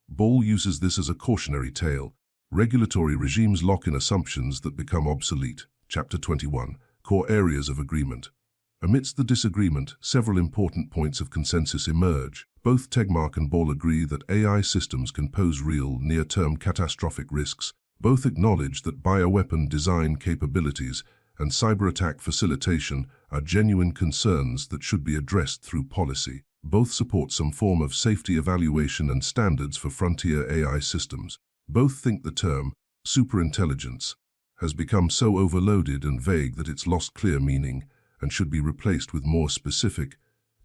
Ball uses this as a cautionary tale. Regulatory regimes lock in assumptions that become obsolete. Chapter 21. Core Areas of Agreement. Amidst the disagreement, several important points of consensus emerge. Both Tegmark and Ball agree that AI systems can pose real, near-term catastrophic risks. Both acknowledge that bioweapon design capabilities and cyberattack facilitation are genuine concerns that should be addressed through policy. Both support some form of safety evaluation and standards for frontier AI systems. Both think the term superintelligence has become so overloaded and vague that it's lost clear meaning and should be replaced with more specific,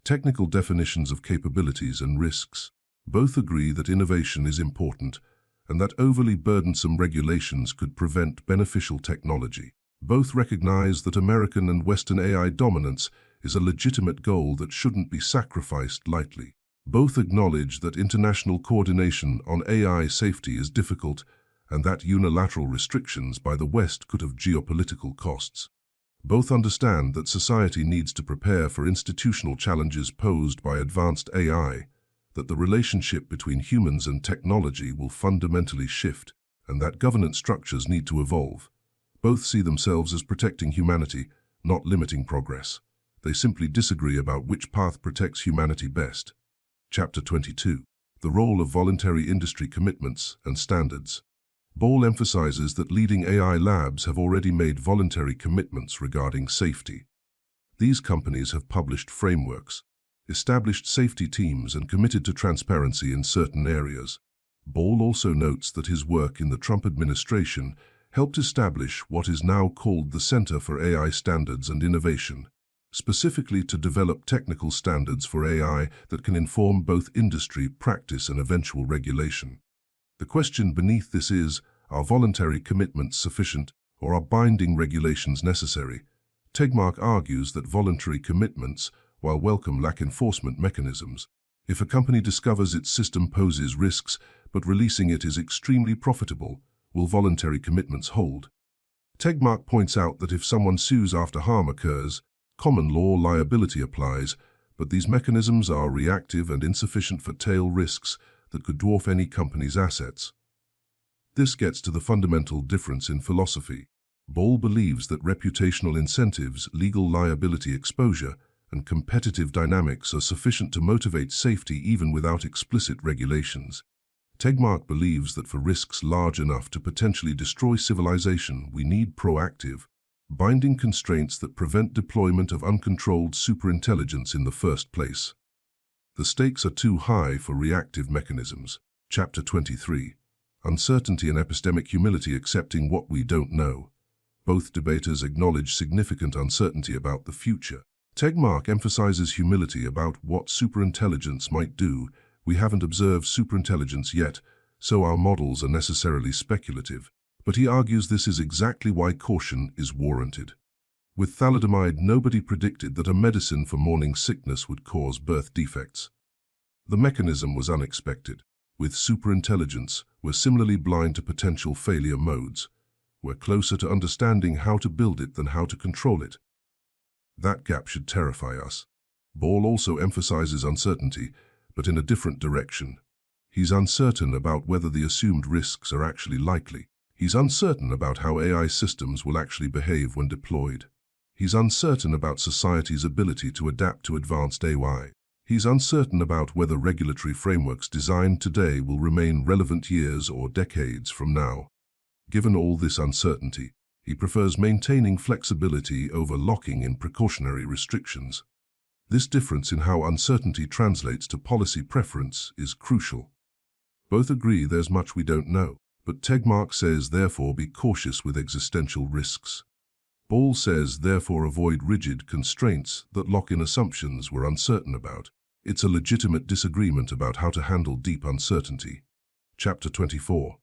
technical definitions of capabilities and risks. Both agree that innovation is important and that overly burdensome regulations could prevent beneficial technology. Both recognize that American and Western AI dominance is a legitimate goal that shouldn't be sacrificed lightly. Both acknowledge that international coordination on AI safety is difficult and that unilateral restrictions by the West could have geopolitical costs. Both understand that society needs to prepare for institutional challenges posed by advanced AI, that the relationship between humans and technology will fundamentally shift, and that governance structures need to evolve. Both see themselves as protecting humanity, not limiting progress. They simply disagree about which path protects humanity best. Chapter 22. The role of voluntary industry commitments and standards. Ball emphasizes that leading AI labs have already made voluntary commitments regarding safety. These companies have published frameworks, established safety teams, and committed to transparency in certain areas. Ball also notes that his work in the Trump administration helped establish what is now called the Center for AI Standards and Innovation, specifically to develop technical standards for AI that can inform both industry practice and eventual regulation. The question beneath this is, are voluntary commitments sufficient, or are binding regulations necessary? Tegmark argues that voluntary commitments, while welcome, lack enforcement mechanisms. If a company discovers its system poses risks, but releasing it is extremely profitable, will voluntary commitments hold? Tegmark points out that if someone sues after harm occurs, common law liability applies, but these mechanisms are reactive and insufficient for tail risks that could dwarf any company's assets. This gets to the fundamental difference in philosophy. Ball believes that reputational incentives, legal liability exposure, and competitive dynamics are sufficient to motivate safety even without explicit regulations. Tegmark believes that for risks large enough to potentially destroy civilization, we need proactive, binding constraints that prevent deployment of uncontrolled superintelligence in the first place. The stakes are too high for reactive mechanisms. Chapter 23. Uncertainty and epistemic humility, accepting what we don't know. Both debaters acknowledge significant uncertainty about the future. Tegmark emphasizes humility about what superintelligence might do. We haven't observed superintelligence yet, so our models are necessarily speculative. But he argues this is exactly why caution is warranted. With thalidomide, nobody predicted that a medicine for morning sickness would cause birth defects. The mechanism was unexpected. With superintelligence, we're similarly blind to potential failure modes. We're closer to understanding how to build it than how to control it. That gap should terrify us. Ball also emphasizes uncertainty, but in a different direction. He's uncertain about whether the assumed risks are actually likely. He's uncertain about how AI systems will actually behave when deployed. He's uncertain about society's ability to adapt to advanced AI. He's uncertain about whether regulatory frameworks designed today will remain relevant years or decades from now. Given all this uncertainty, he prefers maintaining flexibility over locking in precautionary restrictions. This difference in how uncertainty translates to policy preference is crucial. Both agree there's much we don't know, but Tegmark says therefore be cautious with existential risks. Ball says therefore avoid rigid constraints that lock in assumptions we're uncertain about. It's a legitimate disagreement about how to handle deep uncertainty. Chapter 24.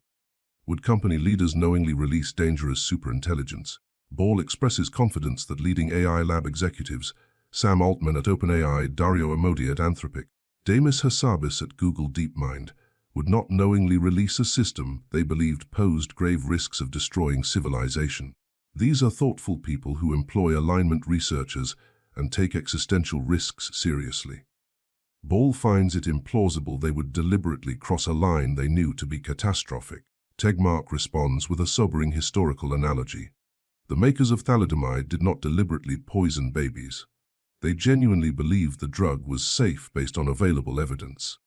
Would company leaders knowingly release dangerous superintelligence? Ball expresses confidence that leading AI lab executives, Sam Altman at OpenAI, Dario Amodei at Anthropic, Demis Hassabis at Google DeepMind, would not knowingly release a system they believed posed grave risks of destroying civilization. These are thoughtful people who employ alignment researchers and take existential risks seriously. Ball finds it implausible they would deliberately cross a line they knew to be catastrophic. Tegmark responds with a sobering historical analogy. The makers of thalidomide did not deliberately poison babies. They genuinely believed the drug was safe based on available evidence.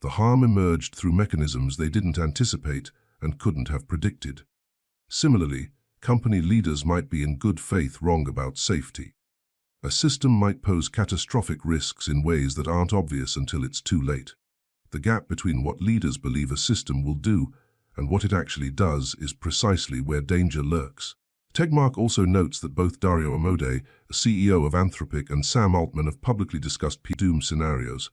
The harm emerged through mechanisms they didn't anticipate and couldn't have predicted. Similarly, company leaders might be in good faith wrong about safety. A system might pose catastrophic risks in ways that aren't obvious until it's too late. The gap between what leaders believe a system will do and what it actually does is precisely where danger lurks. Tegmark also notes that both Dario Amodei, CEO of Anthropic, and Sam Altman have publicly discussed doom scenarios.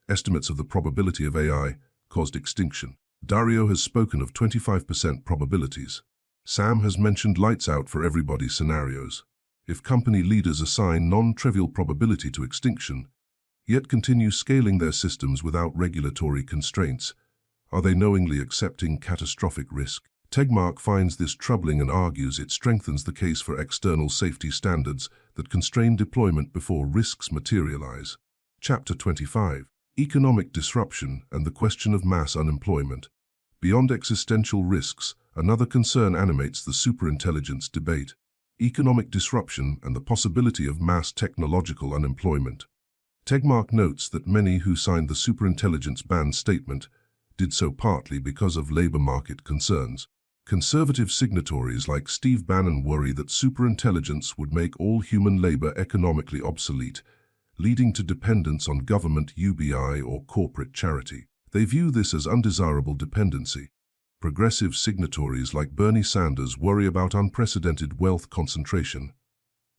Estimates of the probability of AI caused extinction. Dario has spoken of 25% probabilities. Sam has mentioned lights out for everybody scenarios. If company leaders assign non-trivial probability to extinction, yet continue scaling their systems without regulatory constraints, are they knowingly accepting catastrophic risk? Tegmark finds this troubling and argues it strengthens the case for external safety standards that constrain deployment before risks materialize. Chapter 25. Economic disruption and the question of mass unemployment. Beyond existential risks, another concern animates the superintelligence debate. economic disruption, and the possibility of mass technological unemployment. Tegmark notes that many who signed the Superintelligence ban statement did so partly because of labor market concerns. Conservative signatories like Steve Bannon worry that superintelligence would make all human labor economically obsolete, leading to dependence on government, UBI, or corporate charity. They view this as undesirable dependency. Progressive signatories like Bernie Sanders worry about unprecedented wealth concentration,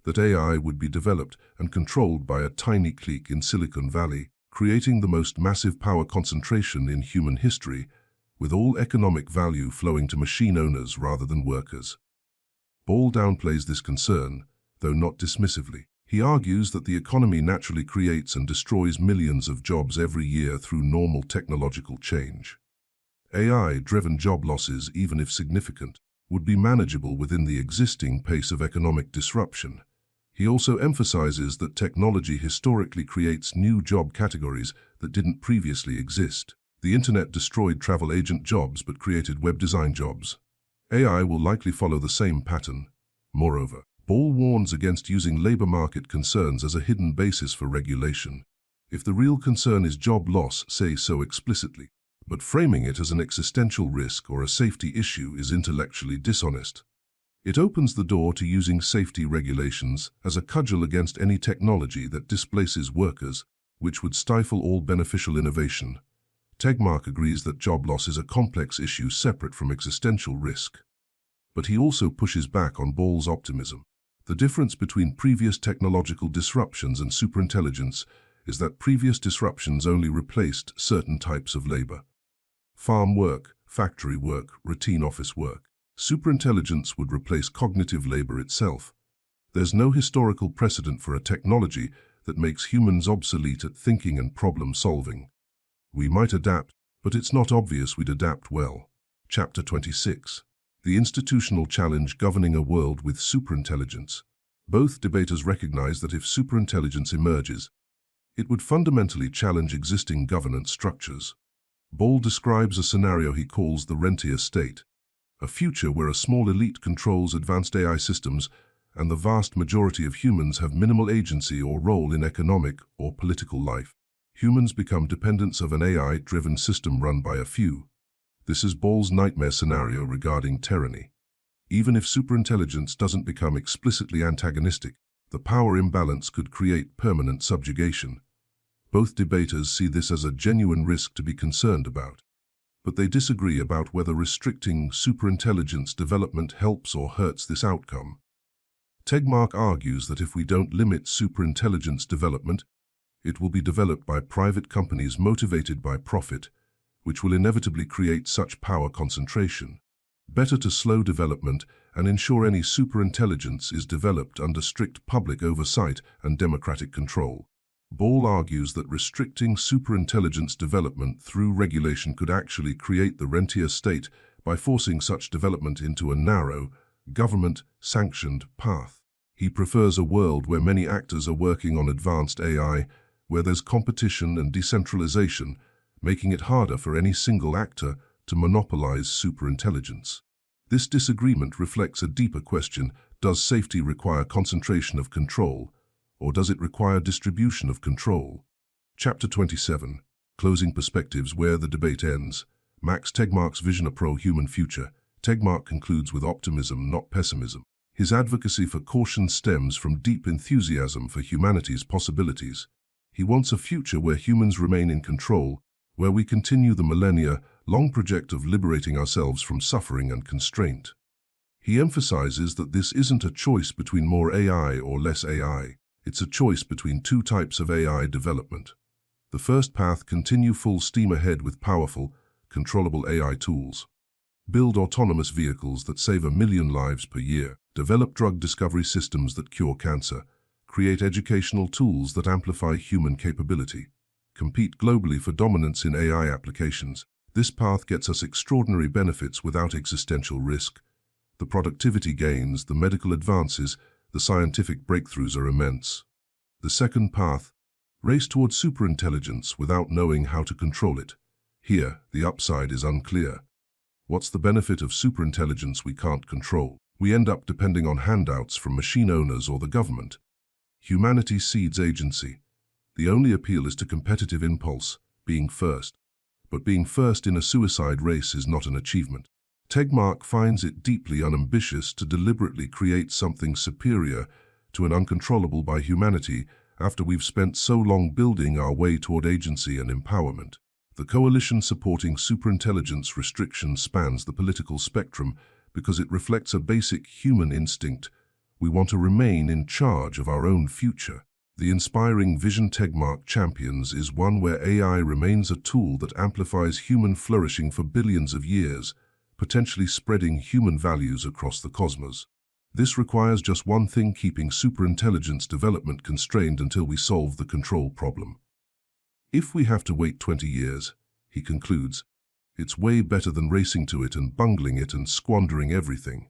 that AI would be developed and controlled by a tiny clique in Silicon Valley, creating the most massive power concentration in human history, with all economic value flowing to machine owners rather than workers. Ball downplays this concern, though not dismissively. He argues that the economy naturally creates and destroys millions of jobs every year through normal technological change. AI-driven job losses, even if significant, would be manageable within the existing pace of economic disruption. He also emphasizes that technology historically creates new job categories that didn't previously exist. The internet destroyed travel agent jobs but created web design jobs. AI will likely follow the same pattern. Moreover, Ball warns against using labor market concerns as a hidden basis for regulation. If the real concern is job loss, say so explicitly. But framing it as an existential risk or a safety issue is intellectually dishonest. It opens the door to using safety regulations as a cudgel against any technology that displaces workers, which would stifle all beneficial innovation. Tegmark agrees that job loss is a complex issue separate from existential risk. But he also pushes back on Ball's optimism. The difference between previous technological disruptions and superintelligence is that previous disruptions only replaced certain types of labor. Farm work, factory work, routine office work. Superintelligence would replace cognitive labor itself. There's no historical precedent for a technology that makes humans obsolete at thinking and problem solving. We might adapt, but it's not obvious we'd adapt well. Chapter 26. The institutional challenge governing a world with superintelligence. Both debaters recognize that if superintelligence emerges, it would fundamentally challenge existing governance structures. Ball describes a scenario he calls the rentier state, a future where a small elite controls advanced AI systems and the vast majority of humans have minimal agency or role in economic or political life. Humans become dependents of an AI-driven system run by a few. This is Ball's nightmare scenario regarding tyranny. Even if superintelligence doesn't become explicitly antagonistic, the power imbalance could create permanent subjugation. Both debaters see this as a genuine risk to be concerned about. But they disagree about whether restricting superintelligence development helps or hurts this outcome. Tegmark argues that if we don't limit superintelligence development, it will be developed by private companies motivated by profit, which will inevitably create such power concentration. Better to slow development and ensure any superintelligence is developed under strict public oversight and democratic control. Ball argues that restricting superintelligence development through regulation could actually create the rentier state by forcing such development into a narrow, government-sanctioned path. He prefers a world where many actors are working on advanced AI, where there's competition and decentralization, making it harder for any single actor to monopolize superintelligence. This disagreement reflects a deeper question: does safety require concentration of control, or does it require distribution of control? Chapter 27. Closing perspectives. Where the debate ends. Max Tegmark's vision: a pro-human future. Tegmark concludes with optimism, not pessimism. His advocacy for caution stems from deep enthusiasm for humanity's possibilities. He wants a future where humans remain in control, where we continue the millennia-long project of liberating ourselves from suffering and constraint. He emphasizes that this isn't a choice between more AI or less AI. It's a choice between two types of AI development. The first path: continue full steam ahead with powerful, controllable AI tools. Build autonomous vehicles that save 1 million lives per year. Develop drug discovery systems that cure cancer. Create educational tools that amplify human capability. Compete globally for dominance in AI applications. This path gets us extraordinary benefits without existential risk. The productivity gains, the medical advances, the scientific breakthroughs are immense. The second path: race towards superintelligence without knowing how to control it. Here, the upside is unclear. What's the benefit of superintelligence we can't control? We end up depending on handouts from machine owners or the government. Humanity cedes agency. The only appeal is to competitive impulse, being first. But being first in a suicide race is not an achievement. Tegmark finds it deeply unambitious to deliberately create something superior to an uncontrollable by humanity after we've spent so long building our way toward agency and empowerment. The coalition supporting superintelligence restriction spans the political spectrum because it reflects a basic human instinct. We want to remain in charge of our own future. The inspiring vision Tegmark champions is one where AI remains a tool that amplifies human flourishing for billions of years, potentially spreading human values across the cosmos. This requires just one thing: keeping superintelligence development constrained until we solve the control problem. If we have to wait 20 years, he concludes, it's way better than racing to it and bungling it and squandering everything.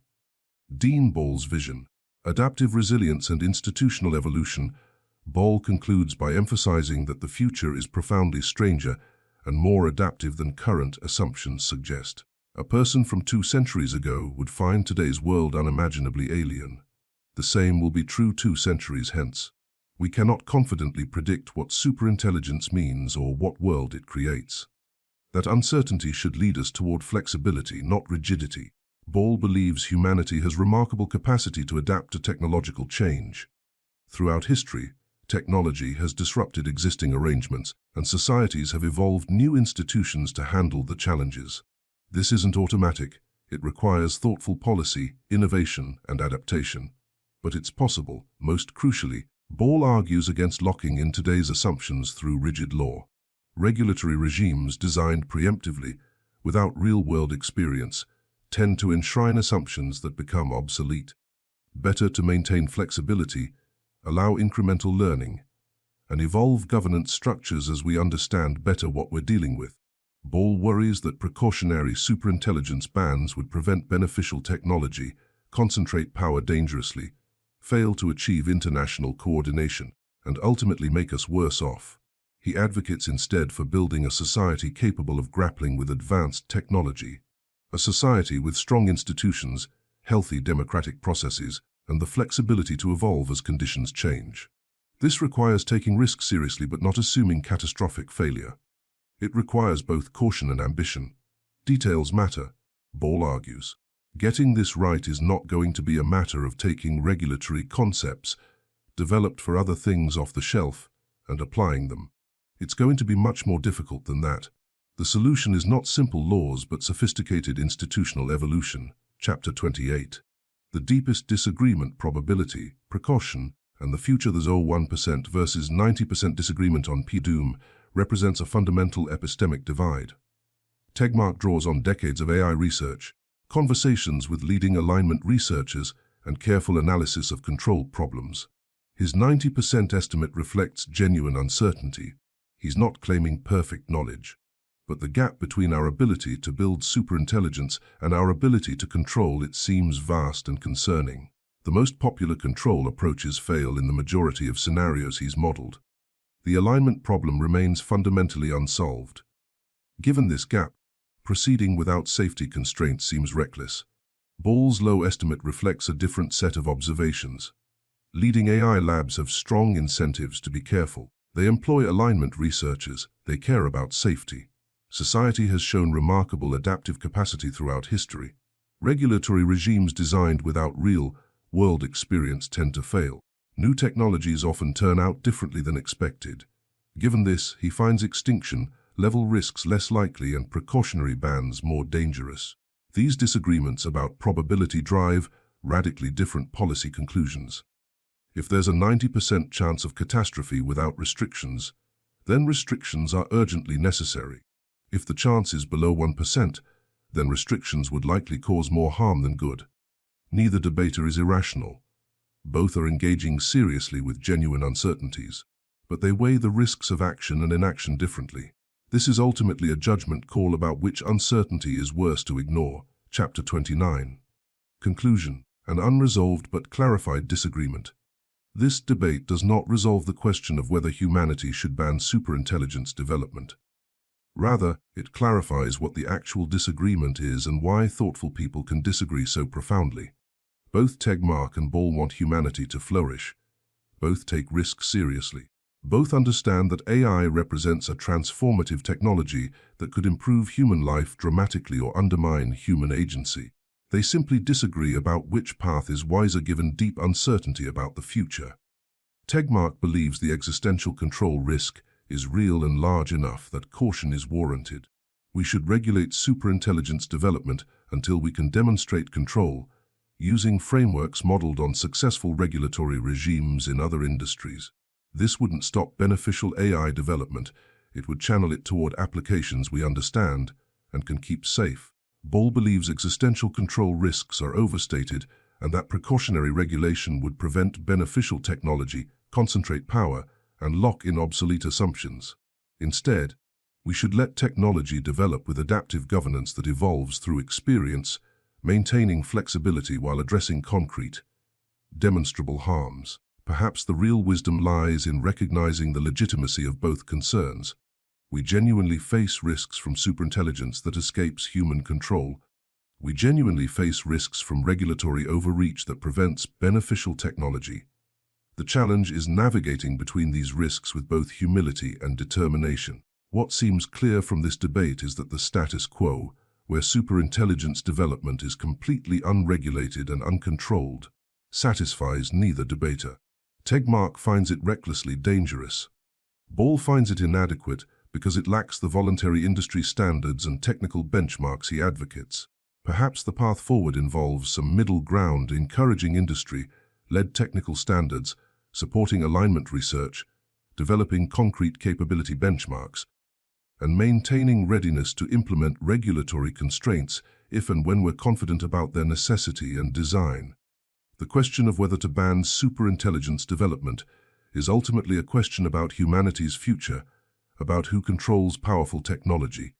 Dean Ball's vision, adaptive resilience and institutional evolution. Ball concludes by emphasizing that the future is profoundly stranger and more adaptive than current assumptions suggest. A person from 2 centuries ago would find today's world unimaginably alien. The same will be true 2 centuries hence. We cannot confidently predict what superintelligence means or what world it creates. That uncertainty should lead us toward flexibility, not rigidity. Ball believes humanity has remarkable capacity to adapt to technological change. Throughout history, technology has disrupted existing arrangements, and societies have evolved new institutions to handle the challenges. This isn't automatic. It requires thoughtful policy, innovation, and adaptation. But it's possible. Most crucially, Ball argues against locking in today's assumptions through rigid law. Regulatory regimes designed preemptively, without real-world experience, tend to enshrine assumptions that become obsolete. Better to maintain flexibility, allow incremental learning, and evolve governance structures as we understand better what we're dealing with. Ball worries that precautionary superintelligence bans would prevent beneficial technology, concentrate power dangerously, fail to achieve international coordination, and ultimately make us worse off. He advocates instead for building a society capable of grappling with advanced technology, a society with strong institutions, healthy democratic processes, and the flexibility to evolve as conditions change. This requires taking risks seriously but not assuming catastrophic failure. It requires both caution and ambition. Details matter, Ball argues. Getting this right is not going to be a matter of taking regulatory concepts developed for other things off the shelf and applying them. It's going to be much more difficult than that. The solution is not simple laws but sophisticated institutional evolution. Chapter 28. The deepest disagreement: probability, precaution, and the future. The 1% versus 90% disagreement on P-doom represents a fundamental epistemic divide. Tegmark draws on decades of AI research, conversations with leading alignment researchers, and careful analysis of control problems. His 90% estimate reflects genuine uncertainty. He's not claiming perfect knowledge. But the gap between our ability to build superintelligence and our ability to control it seems vast and concerning. The most popular control approaches fail in the majority of scenarios he's modeled. The alignment problem remains fundamentally unsolved. Given this gap, proceeding without safety constraints seems reckless. Ball's low estimate reflects a different set of observations. Leading AI labs have strong incentives to be careful. They employ alignment researchers. They care about safety. Society has shown remarkable adaptive capacity throughout history. Regulatory regimes designed without real-world experience tend to fail. New technologies often turn out differently than expected. Given this, he finds extinction-level risks less likely and precautionary bans more dangerous. These disagreements about probability drive radically different policy conclusions. If there's a 90% chance of catastrophe without restrictions, then restrictions are urgently necessary. If the chance is below 1%, then restrictions would likely cause more harm than good. Neither debater is irrational. Both are engaging seriously with genuine uncertainties, but they weigh the risks of action and inaction differently. This is ultimately a judgment call about which uncertainty is worse to ignore. Chapter 29. Conclusion: an unresolved but clarified disagreement. This debate does not resolve the question of whether humanity should ban superintelligence development. Rather, it clarifies what the actual disagreement is and why thoughtful people can disagree so profoundly. Both Tegmark and Ball want humanity to flourish. Both take risks seriously. Both understand that AI represents a transformative technology that could improve human life dramatically or undermine human agency. They simply disagree about which path is wiser given deep uncertainty about the future. Tegmark believes the existential control risk is real and large enough that caution is warranted. We should regulate superintelligence development until we can demonstrate control, using frameworks modeled on successful regulatory regimes in other industries. This wouldn't stop beneficial AI development, it would channel it toward applications we understand and can keep safe. Ball believes existential control risks are overstated and that precautionary regulation would prevent beneficial technology, concentrate power, and lock in obsolete assumptions. Instead, we should let technology develop with adaptive governance that evolves through experience, maintaining flexibility while addressing concrete, demonstrable harms. Perhaps the real wisdom lies in recognizing the legitimacy of both concerns. We genuinely face risks from superintelligence that escapes human control. We genuinely face risks from regulatory overreach that prevents beneficial technology. The challenge is navigating between these risks with both humility and determination. What seems clear from this debate is that the status quo, where superintelligence development is completely unregulated and uncontrolled, satisfies neither debater. Tegmark finds it recklessly dangerous. Ball finds it inadequate because it lacks the voluntary industry standards and technical benchmarks he advocates. Perhaps the path forward involves some middle ground, encouraging industry-led technical standards, supporting alignment research, developing concrete capability benchmarks, and maintaining readiness to implement regulatory constraints if and when we're confident about their necessity and design. The question of whether to ban superintelligence development is ultimately a question about humanity's future, about who controls powerful technology,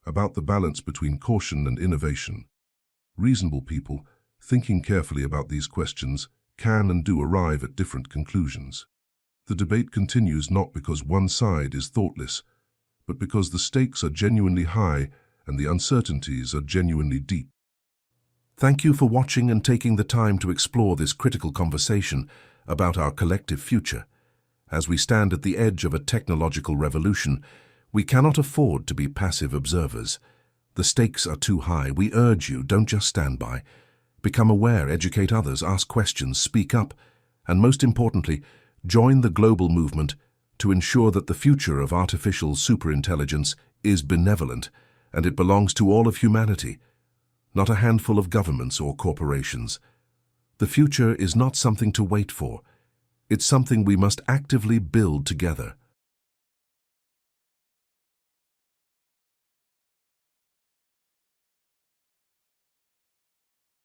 about the balance between caution and innovation. Reasonable people, thinking carefully about these questions, can and do arrive at different conclusions. The debate continues not because one side is thoughtless, but because the stakes are genuinely high and the uncertainties are genuinely deep. Thank you for watching and taking the time to explore this critical conversation about our collective future. As we stand at the edge of a technological revolution, we cannot afford to be passive observers. The stakes are too high. We urge you, don't just stand by. Become aware, educate others, ask questions, speak up, and most importantly, join the global movement to ensure that the future of artificial superintelligence is benevolent and it belongs to all of humanity, not a handful of governments or corporations. The future is not something to wait for. It's something we must actively build together.